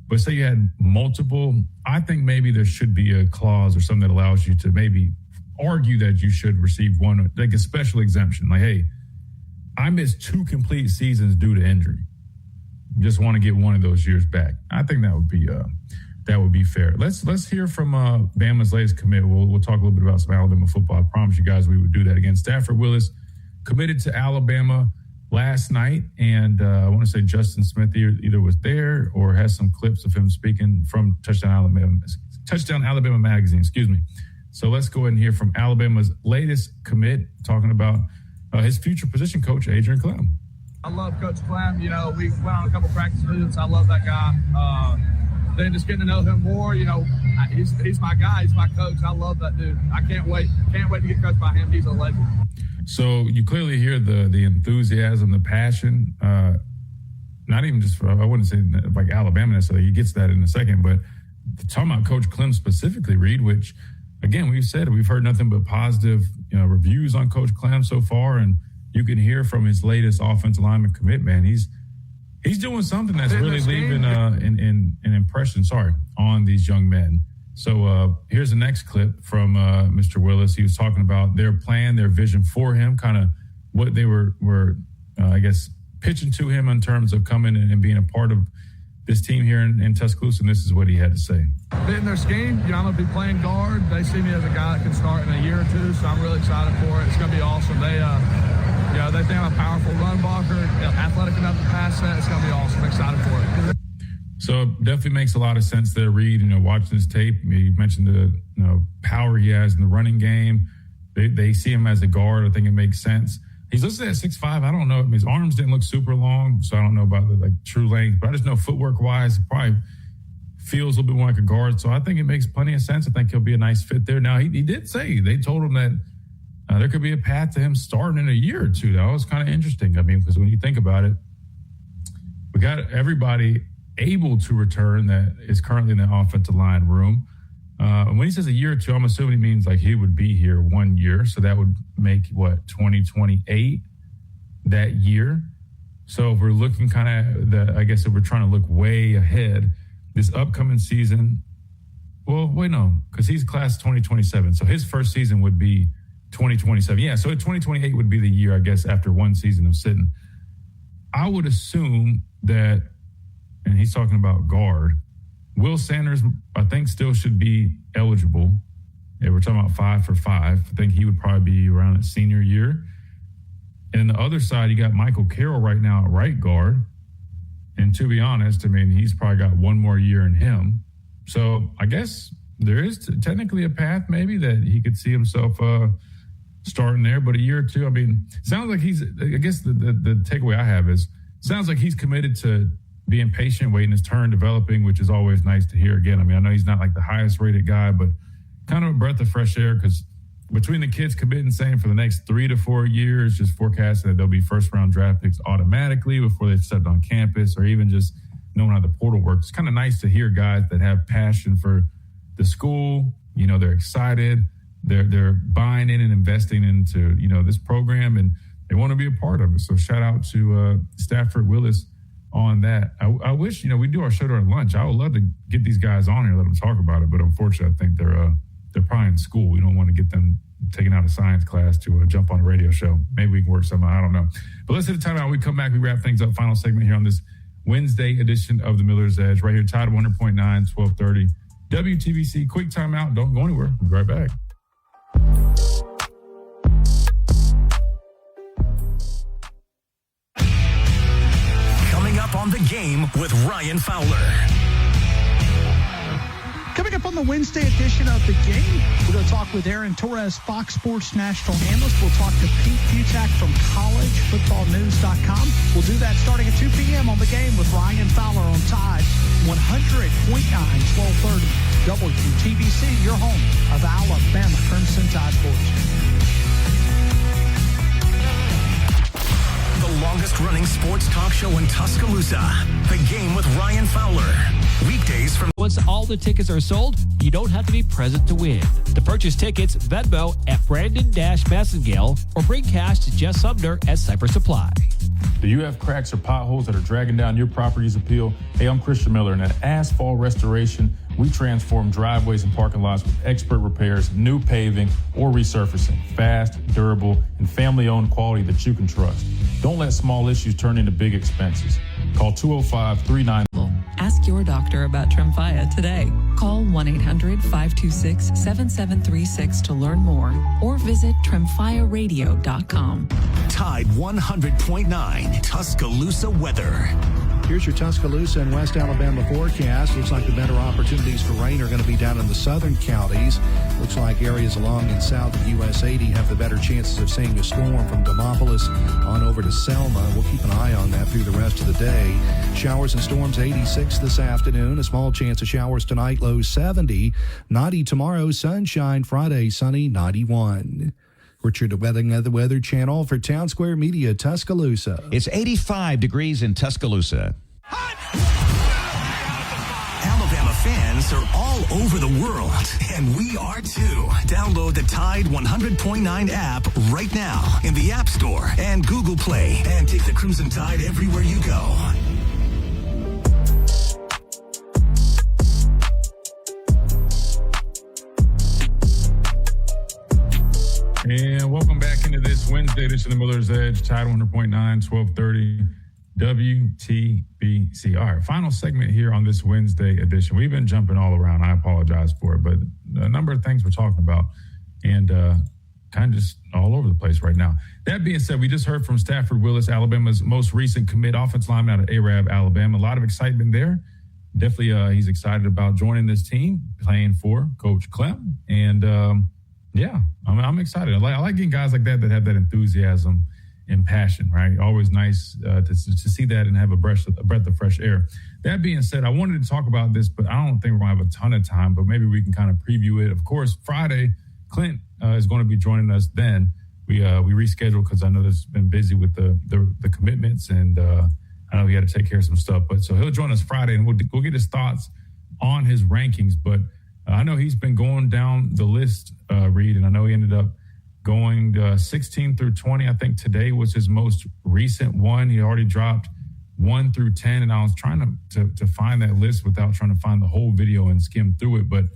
But say you had multiple, I think maybe there should be a clause or something that allows you to maybe argue that you should receive one, like a special exemption. Like, hey, I missed 2 complete seasons due to injury. Just want to get one of those years back. I think that would be fair. Let's hear from Bama's latest commit. We'll talk a little bit about some Alabama football. I promise you guys we would do that again. Stafford Willis committed to Alabama last night, and I want to say Justin Smith either was there or has some clips of him speaking from Touchdown Alabama magazine. Excuse me. So let's go ahead and hear from Alabama's latest commit, talking about his future position coach, Adrian Clem. I love Coach Clem. You know, we went on a couple practice visits. I love that guy. Then just getting to know him more. You know, he's my guy. He's my coach. I love that dude. I can't wait. Can't wait to get coached by him. He's a legend. So you clearly hear the enthusiasm, the passion, not even just for, I wouldn't say like Alabama necessarily, he gets that in a second, but talking about Coach Clem specifically, Reed, which, again, we've heard nothing but positive reviews on Coach Clem so far, and you can hear from his latest offensive lineman commit, man, he's doing something that's really leaving an impression, on these young men. So here's the next clip from Mr. Willis. He was talking about their plan, their vision for him, kind of what they were I guess, pitching to him in terms of coming in and being a part of this team here in Tuscaloosa, and this is what he had to say. In their scheme, I'm going to be playing guard. They see me as a guy that can start in a year or two, so I'm really excited for it. It's going to be awesome. They think I'm a powerful run blocker, athletic enough to pass that. It's going to be awesome. I'm excited for it. So it definitely makes a lot of sense there, Reed, watching this tape. You mentioned the power he has in the running game. They see him as a guard. I think it makes sense. He's listed at 6'5". I don't know. His arms didn't look super long, so I don't know about the true length. But I just know footwork-wise, it probably feels a little bit more like a guard. So I think it makes plenty of sense. I think he'll be a nice fit there. Now, he did say, they told him that there could be a path to him starting in a year or two. That was kind of interesting. I mean, because when you think about it, we got everybody able to return that is currently in the offensive line room. And when he says a year or two, I'm assuming he means like he would be here 1 year. So that would make 2028 that year. So if we're looking I guess if we're trying to look way ahead, this upcoming season, because he's class 2027. So his first season would be 2027. Yeah, so 2028 would be the year, I guess, after one season of sitting. I would assume that, and he's talking about guard, Will Sanders, I think, still should be eligible. Yeah, we're talking about 5 for 5. I think he would probably be around his senior year. And the other side, you got Michael Carroll right now at right guard. And to be honest, I mean, he's probably got one more year in him. So I guess there is technically a path maybe that he could see himself starting there. But a year or two, I mean, sounds like I guess the takeaway I have is, sounds like he's committed to being patient, waiting his turn, developing, which is always nice to hear. Again, I mean, I know he's not like the highest rated guy, but kind of a breath of fresh air, because between the kids committing, saying for the next 3 to 4 years, just forecasting that they'll be first-round draft picks automatically before they've stepped on campus, or even just knowing how the portal works. It's kind of nice to hear guys that have passion for the school. They're excited. They're buying in and investing into, this program, and they want to be a part of it. So shout out to Stafford Willis on that. I wish, we do our show during lunch. I would love to get these guys on here, let them talk about it. But unfortunately, I think they're probably in school. We don't want to get them taken out of science class to jump on a radio show. Maybe we can work something out. I don't know. But let's hit the timeout. We come back. We wrap things up. Final segment here on this Wednesday edition of the Miller's Edge. Right here, Tide 100.9, 1230. WTVC. Quick timeout. Don't go anywhere. We'll be right back. Up on the game with Ryan Fowler. Coming up on the Wednesday edition of the game, we're going to talk with Aaron Torres, Fox Sports national analyst. We'll talk to Pete Butak from collegefootballnews.com. We'll do that starting at 2 p.m. on the game with Ryan Fowler on Tide 100.9, 1230 WTBC, your home of Alabama Crimson Tide Sports. The longest-running sports talk show in Tuscaloosa. The Game with Ryan Fowler. Weekdays from... Once all the tickets are sold, you don't have to be present to win. To purchase tickets, Venmo at Brandon-Massengale or bring cash to Jess Sumner at Cypress Supply. Do you have cracks or potholes that are dragging down your property's appeal? Hey, I'm Christian Miller, and at Asphalt Restoration, we transform driveways and parking lots with expert repairs, new paving, or resurfacing. Fast, durable, and family-owned quality that you can trust. Don't let small issues turn into big expenses. Call 205-39. Ask your doctor about Tremfya today. Call 1-800-526-7736 to learn more or visit TremfyaRadio.com. Tide 100.9 Tuscaloosa weather. Here's your Tuscaloosa and West Alabama forecast. Looks like the better opportunities for rain are going to be down in the southern counties. Looks like areas along in south of US 80 have the better chances of seeing a storm from Demopolis on over to Selma. We'll keep an eye on that through the rest of the day. Showers and storms 86 this afternoon. A small chance of showers tonight, low 70. 90 tomorrow, sunshine. Friday, sunny, 91. Richard, the Weather Channel for Town Square Media, Tuscaloosa. It's 85 degrees in Tuscaloosa. Alabama fans are all over the world, and we are too. Download the Tide 100.9 app right now in the App Store and Google Play, and take the Crimson Tide everywhere you go. And welcome back into this Wednesday edition of Miller's Edge, Tide 100.9, 1230 WTBC. All right, final segment here on this Wednesday edition. We've been jumping all around. I apologize for it, but a number of things we're talking about and kind of just all over the place right now. That being said, we just heard from Stafford Willis, Alabama's most recent commit offensive lineman out of Arab, Alabama. A lot of excitement there. Definitely he's excited about joining this team, playing for Coach Clem. And, yeah, I'm excited. I like getting guys like that have that enthusiasm and passion, right? Always nice to see that and have a breath of fresh air. That being said, I wanted to talk about this, but I don't think we're going to have a ton of time, but maybe we can kind of preview it. Of course, Friday, Clint is going to be joining us then. We rescheduled because I know this has been busy with the commitments, and I know he had to take care of some stuff. But so he'll join us Friday, and we'll get his thoughts on his rankings. But I know he's been going down the list, Reed, and I know he ended up going 16 through 20. I think today was his most recent one. He already dropped 1 through 10, and I was trying to find that list without trying to find the whole video and skim through it. But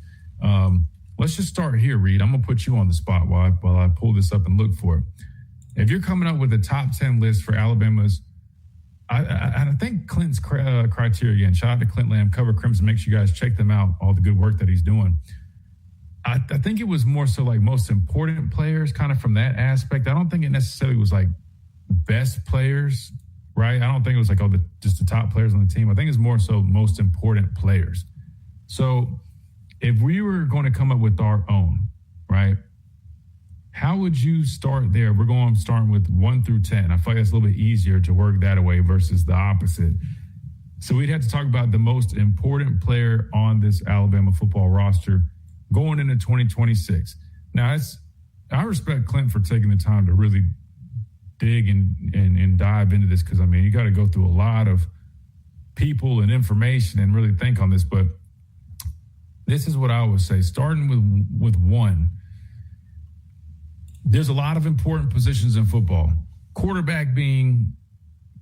let's just start here, Reed. I'm going to put you on the spot while I pull this up and look for it. If you're coming up with a top 10 list for Alabama's, I think Clint's criteria, again, shout out to Clint Lamb, Cover Crimson. Make sure you guys check them out, all the good work that he's doing. I think it was more so like most important players, kind of from that aspect. I don't think it necessarily was like best players, right? I don't think it was like, just the top players on the team. I think it's more so most important players. So if we were going to come up with our own, right, how would you start there? We're starting with 1 through 10. I feel like it's a little bit easier to work that away versus the opposite. So we'd have to talk about the most important player on this Alabama football roster going into 2026. Now, I respect Clint for taking the time to really dig and dive into this, because, I mean, you got to go through a lot of people and information and really think on this. But this is what I would say. Starting with 1, there's a lot of important positions in football. Quarterback being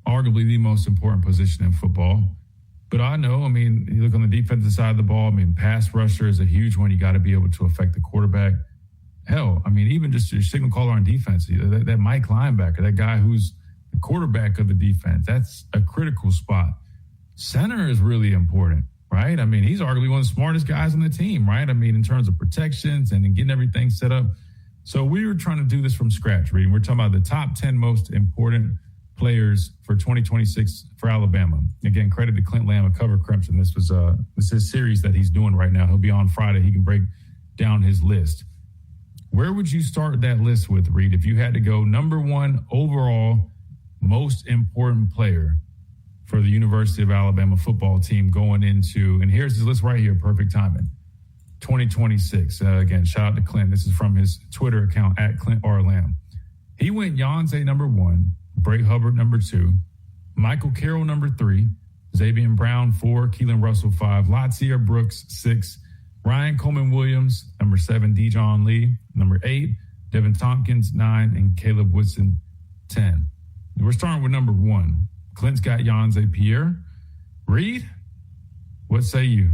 arguably the most important position in football. But I know, I mean, you look on the defensive side of the ball, I mean, pass rusher is a huge one. You got to be able to affect the quarterback. Hell, I mean, even just your signal caller on defense, that Mike linebacker, that guy who's the quarterback of the defense, that's a critical spot. Center is really important, right? I mean, he's arguably one of the smartest guys on the team, right? I mean, in terms of protections and getting everything set up. So we were trying to do this from scratch, Reed. We're talking about the top 10 most important players for 2026 for Alabama. Again, credit to Clint Lamb of Cover Crimson. This is his series that he's doing right now. He'll be on Friday. He can break down his list. Where would you start that list with, Reed, if you had to go number 1 overall most important player for the University of Alabama football team going into, and here's his list right here, perfect timing, 2026. Again, shout out to Clint. This is from his Twitter account, @ClintRLamb. He went Yonsei number 1, Bray Hubbard number 2, Michael Carroll number 3, Xavier Brown 4, Keelan Russell 5, Latsier Brooks 6, Ryan Coleman Williams number 7, Dijon Lee number 8, Devin Tompkins 9, and Caleb Woodson 10. We're starting with number 1. Clint's got Yonze Pierre. Reed, what say you?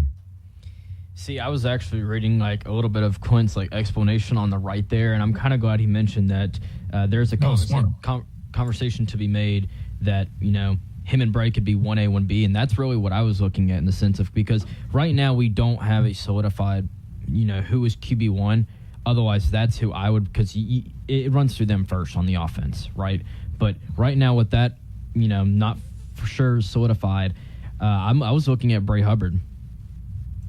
See, I was actually reading like a little bit of Clint's like explanation on the right there, and I'm kind of glad he mentioned that there's a conversation to be made that, you know, him and Bray could be 1A, 1B, and that's really what I was looking at in the sense of, because right now we don't have a solidified, you know, who is QB1. Otherwise, that's who I would, because it runs through them first on the offense, right? But right now with that, you know, not for sure solidified, I was looking at Bray Hubbard.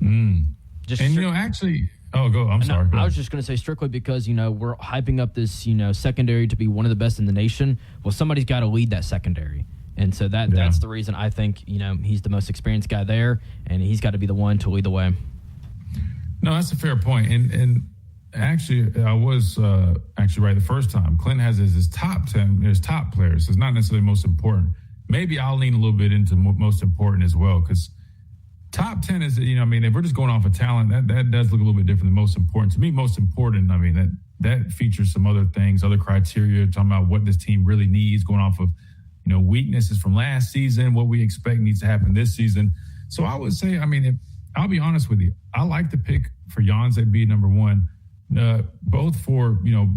And, you know, actually, I'm sorry. I was just going to say strictly because, you know, we're hyping up this, you know, secondary to be one of the best in the nation. Well, somebody's got to lead that secondary. And so that's the reason I think, you know, he's the most experienced guy there, and he's got to be the one to lead the way. No, that's a fair point. And actually, I was actually right the first time. Clint has his top 10, his top players. It's not necessarily most important. Maybe I'll lean a little bit into most important as well, because top 10 is, you know, I mean, if we're just going off of talent, that does look a little bit different than most important. To me, most important, I mean, that features some other things, other criteria, talking about what this team really needs, going off of, you know, weaknesses from last season, what we expect needs to happen this season. So I would say, I mean, I'll be honest with you, I like the pick for Yonze be number 1, both for, you know,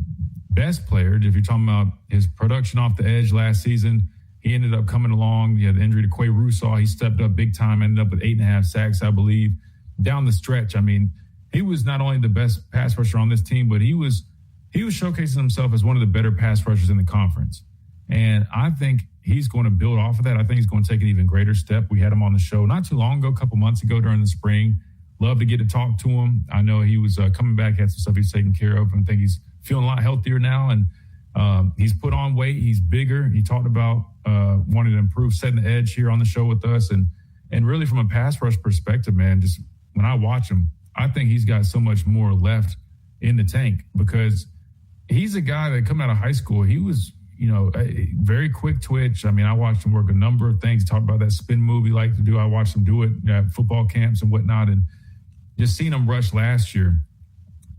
best player. If you're talking about his production off the edge last season, he ended up coming along. He had the injury to Quay Russaw. He stepped up big time, ended up with 8.5 sacks, I believe. Down the stretch, I mean, he was not only the best pass rusher on this team, but he was showcasing himself as one of the better pass rushers in the conference. And I think he's going to build off of that. I think he's going to take an even greater step. We had him on the show not too long ago, a couple months ago during the spring. Love to get to talk to him. I know he was coming back, had some stuff he's taking care of, and I think he's feeling a lot healthier now. And he's put on weight. He's bigger. He talked about wanting to improve setting the edge here on the show with us. And really from a pass rush perspective, man, just when I watch him, I think he's got so much more left in the tank, because he's a guy that coming out of high school, he was, you know, a very quick twitch. I mean, I watched him work a number of things. He talked about that spin move he liked to do. I watched him do it at football camps and whatnot. And just seeing him rush last year,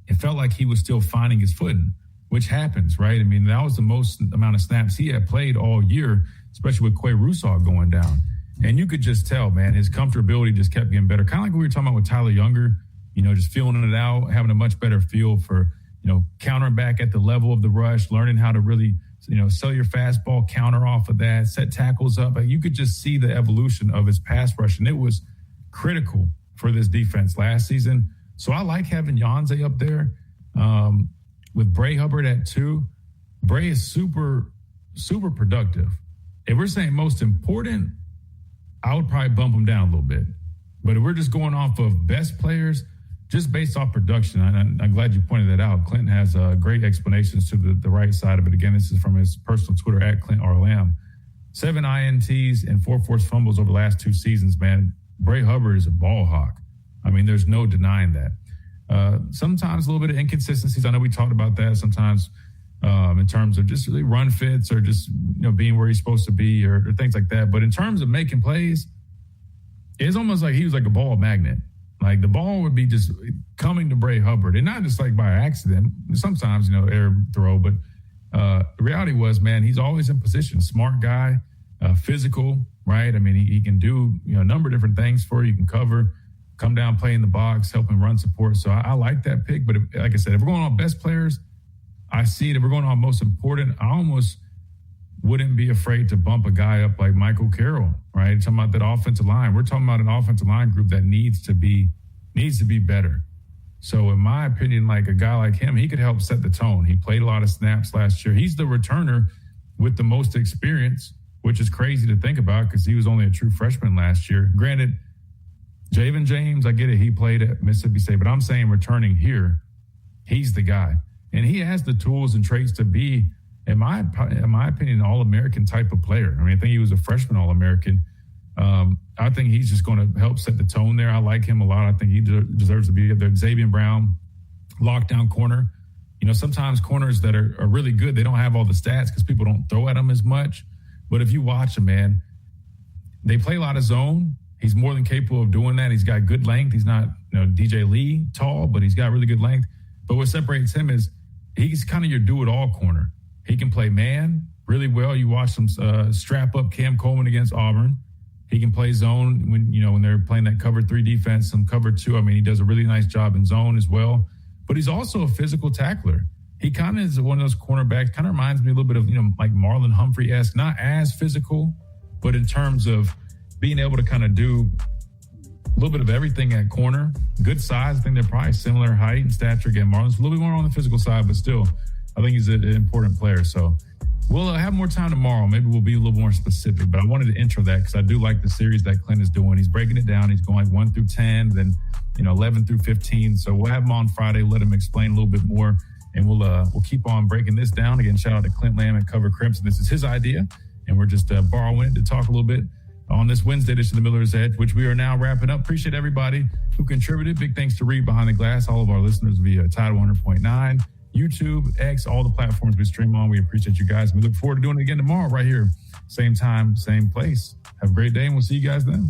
it felt like he was still finding his footing, which happens, right? I mean, that was the most amount of snaps he had played all year, especially with Quay Russaw going down. And you could just tell, man, his comfortability just kept getting better. Kind of like we were talking about with Tyler Younger, you know, just feeling it out, having a much better feel for, you know, countering back at the level of the rush, learning how to really, you know, sell your fastball, counter off of that, set tackles up. Like, you could just see the evolution of his pass rush, and it was critical for this defense last season. So I like having Yonze up there with Bray Hubbard at 2. Bray is super, super productive. If we're saying most important, I would probably bump him down a little bit. But if we're just going off of best players, just based off production, and I'm glad you pointed that out. Clinton has great explanations to the right side of it. Again, this is from his personal Twitter at Clint R. Lamb. 7 INTs and 4 forced fumbles over the last 2 seasons, man. Bray Hubbard is a ball hawk. I mean, there's no denying that. Sometimes a little bit of inconsistencies. I know we talked about that sometimes in terms of just really run fits or just, you know, being where he's supposed to be or things like that. But in terms of making plays, it's almost like he was like a ball magnet. Like, the ball would be just coming to Bray Hubbard, and not just like by accident. Sometimes, you know, air throw, but the reality was, man, he's always in position. Smart guy, physical, right? I mean, he can do, you know, a number of different things for you. He can cover, come down, play in the box, help him run support. So I like that pick. But like I said, if we're going on best players, I see it. If we're going on most important, I almost wouldn't be afraid to bump a guy up like Michael Carroll, right? Talking about that offensive line. We're talking about an offensive line group that needs to be better. So in my opinion, like a guy like him, he could help set the tone. He played a lot of snaps last year. He's the returner with the most experience, which is crazy to think about because he was only a true freshman last year. Granted, Javen James, I get it. He played at Mississippi State, but I'm saying returning here, he's the guy. And he has the tools and traits to be, in my opinion, an All-American type of player. I mean, I think he was a freshman All-American. I think he's just going to help set the tone there. I like him a lot. I think he deserves to be there. Xavier Brown, lockdown corner. You know, sometimes corners that are really good, they don't have all the stats because people don't throw at them as much. But if you watch him, man, they play a lot of zone. He's more than capable of doing that. He's got good length. He's not, you know, DJ Lee tall, but he's got really good length. But what separates him is he's kind of your do-it-all corner. He can play man, really well. You watch some strap up Cam Coleman against Auburn. He can play zone when they're playing that cover 3 defense, some cover 2. I mean, he does a really nice job in zone as well. But he's also a physical tackler. He kind of is one of those cornerbacks, kind of reminds me a little bit of, like Marlon Humphrey-esque, not as physical, but in terms of being able to kind of do a little bit of everything at corner. Good size. I think they're probably similar height and stature. Again, Marlon's a little bit more on the physical side, but still, I think he's an important player. So we'll have more time tomorrow. Maybe we'll be a little more specific, but I wanted to intro that because I do like the series that Clint is doing. He's breaking it down. He's going like 1 through 10, then 11 through 15. So we'll have him on Friday, let him explain a little bit more, and we'll keep on breaking this down. Again, shout out to Clint Lamb at Cover Crimson. This is his idea, and we're just borrowing it to talk a little bit on this Wednesday edition of the Miller's Edge, which we are now wrapping up. Appreciate everybody who contributed. Big thanks to Reed Behind the Glass, all of our listeners via Tide 100.9, YouTube, X, all the platforms we stream on. We appreciate you guys. We look forward to doing it again tomorrow right here. Same time, same place. Have a great day, and we'll see you guys then.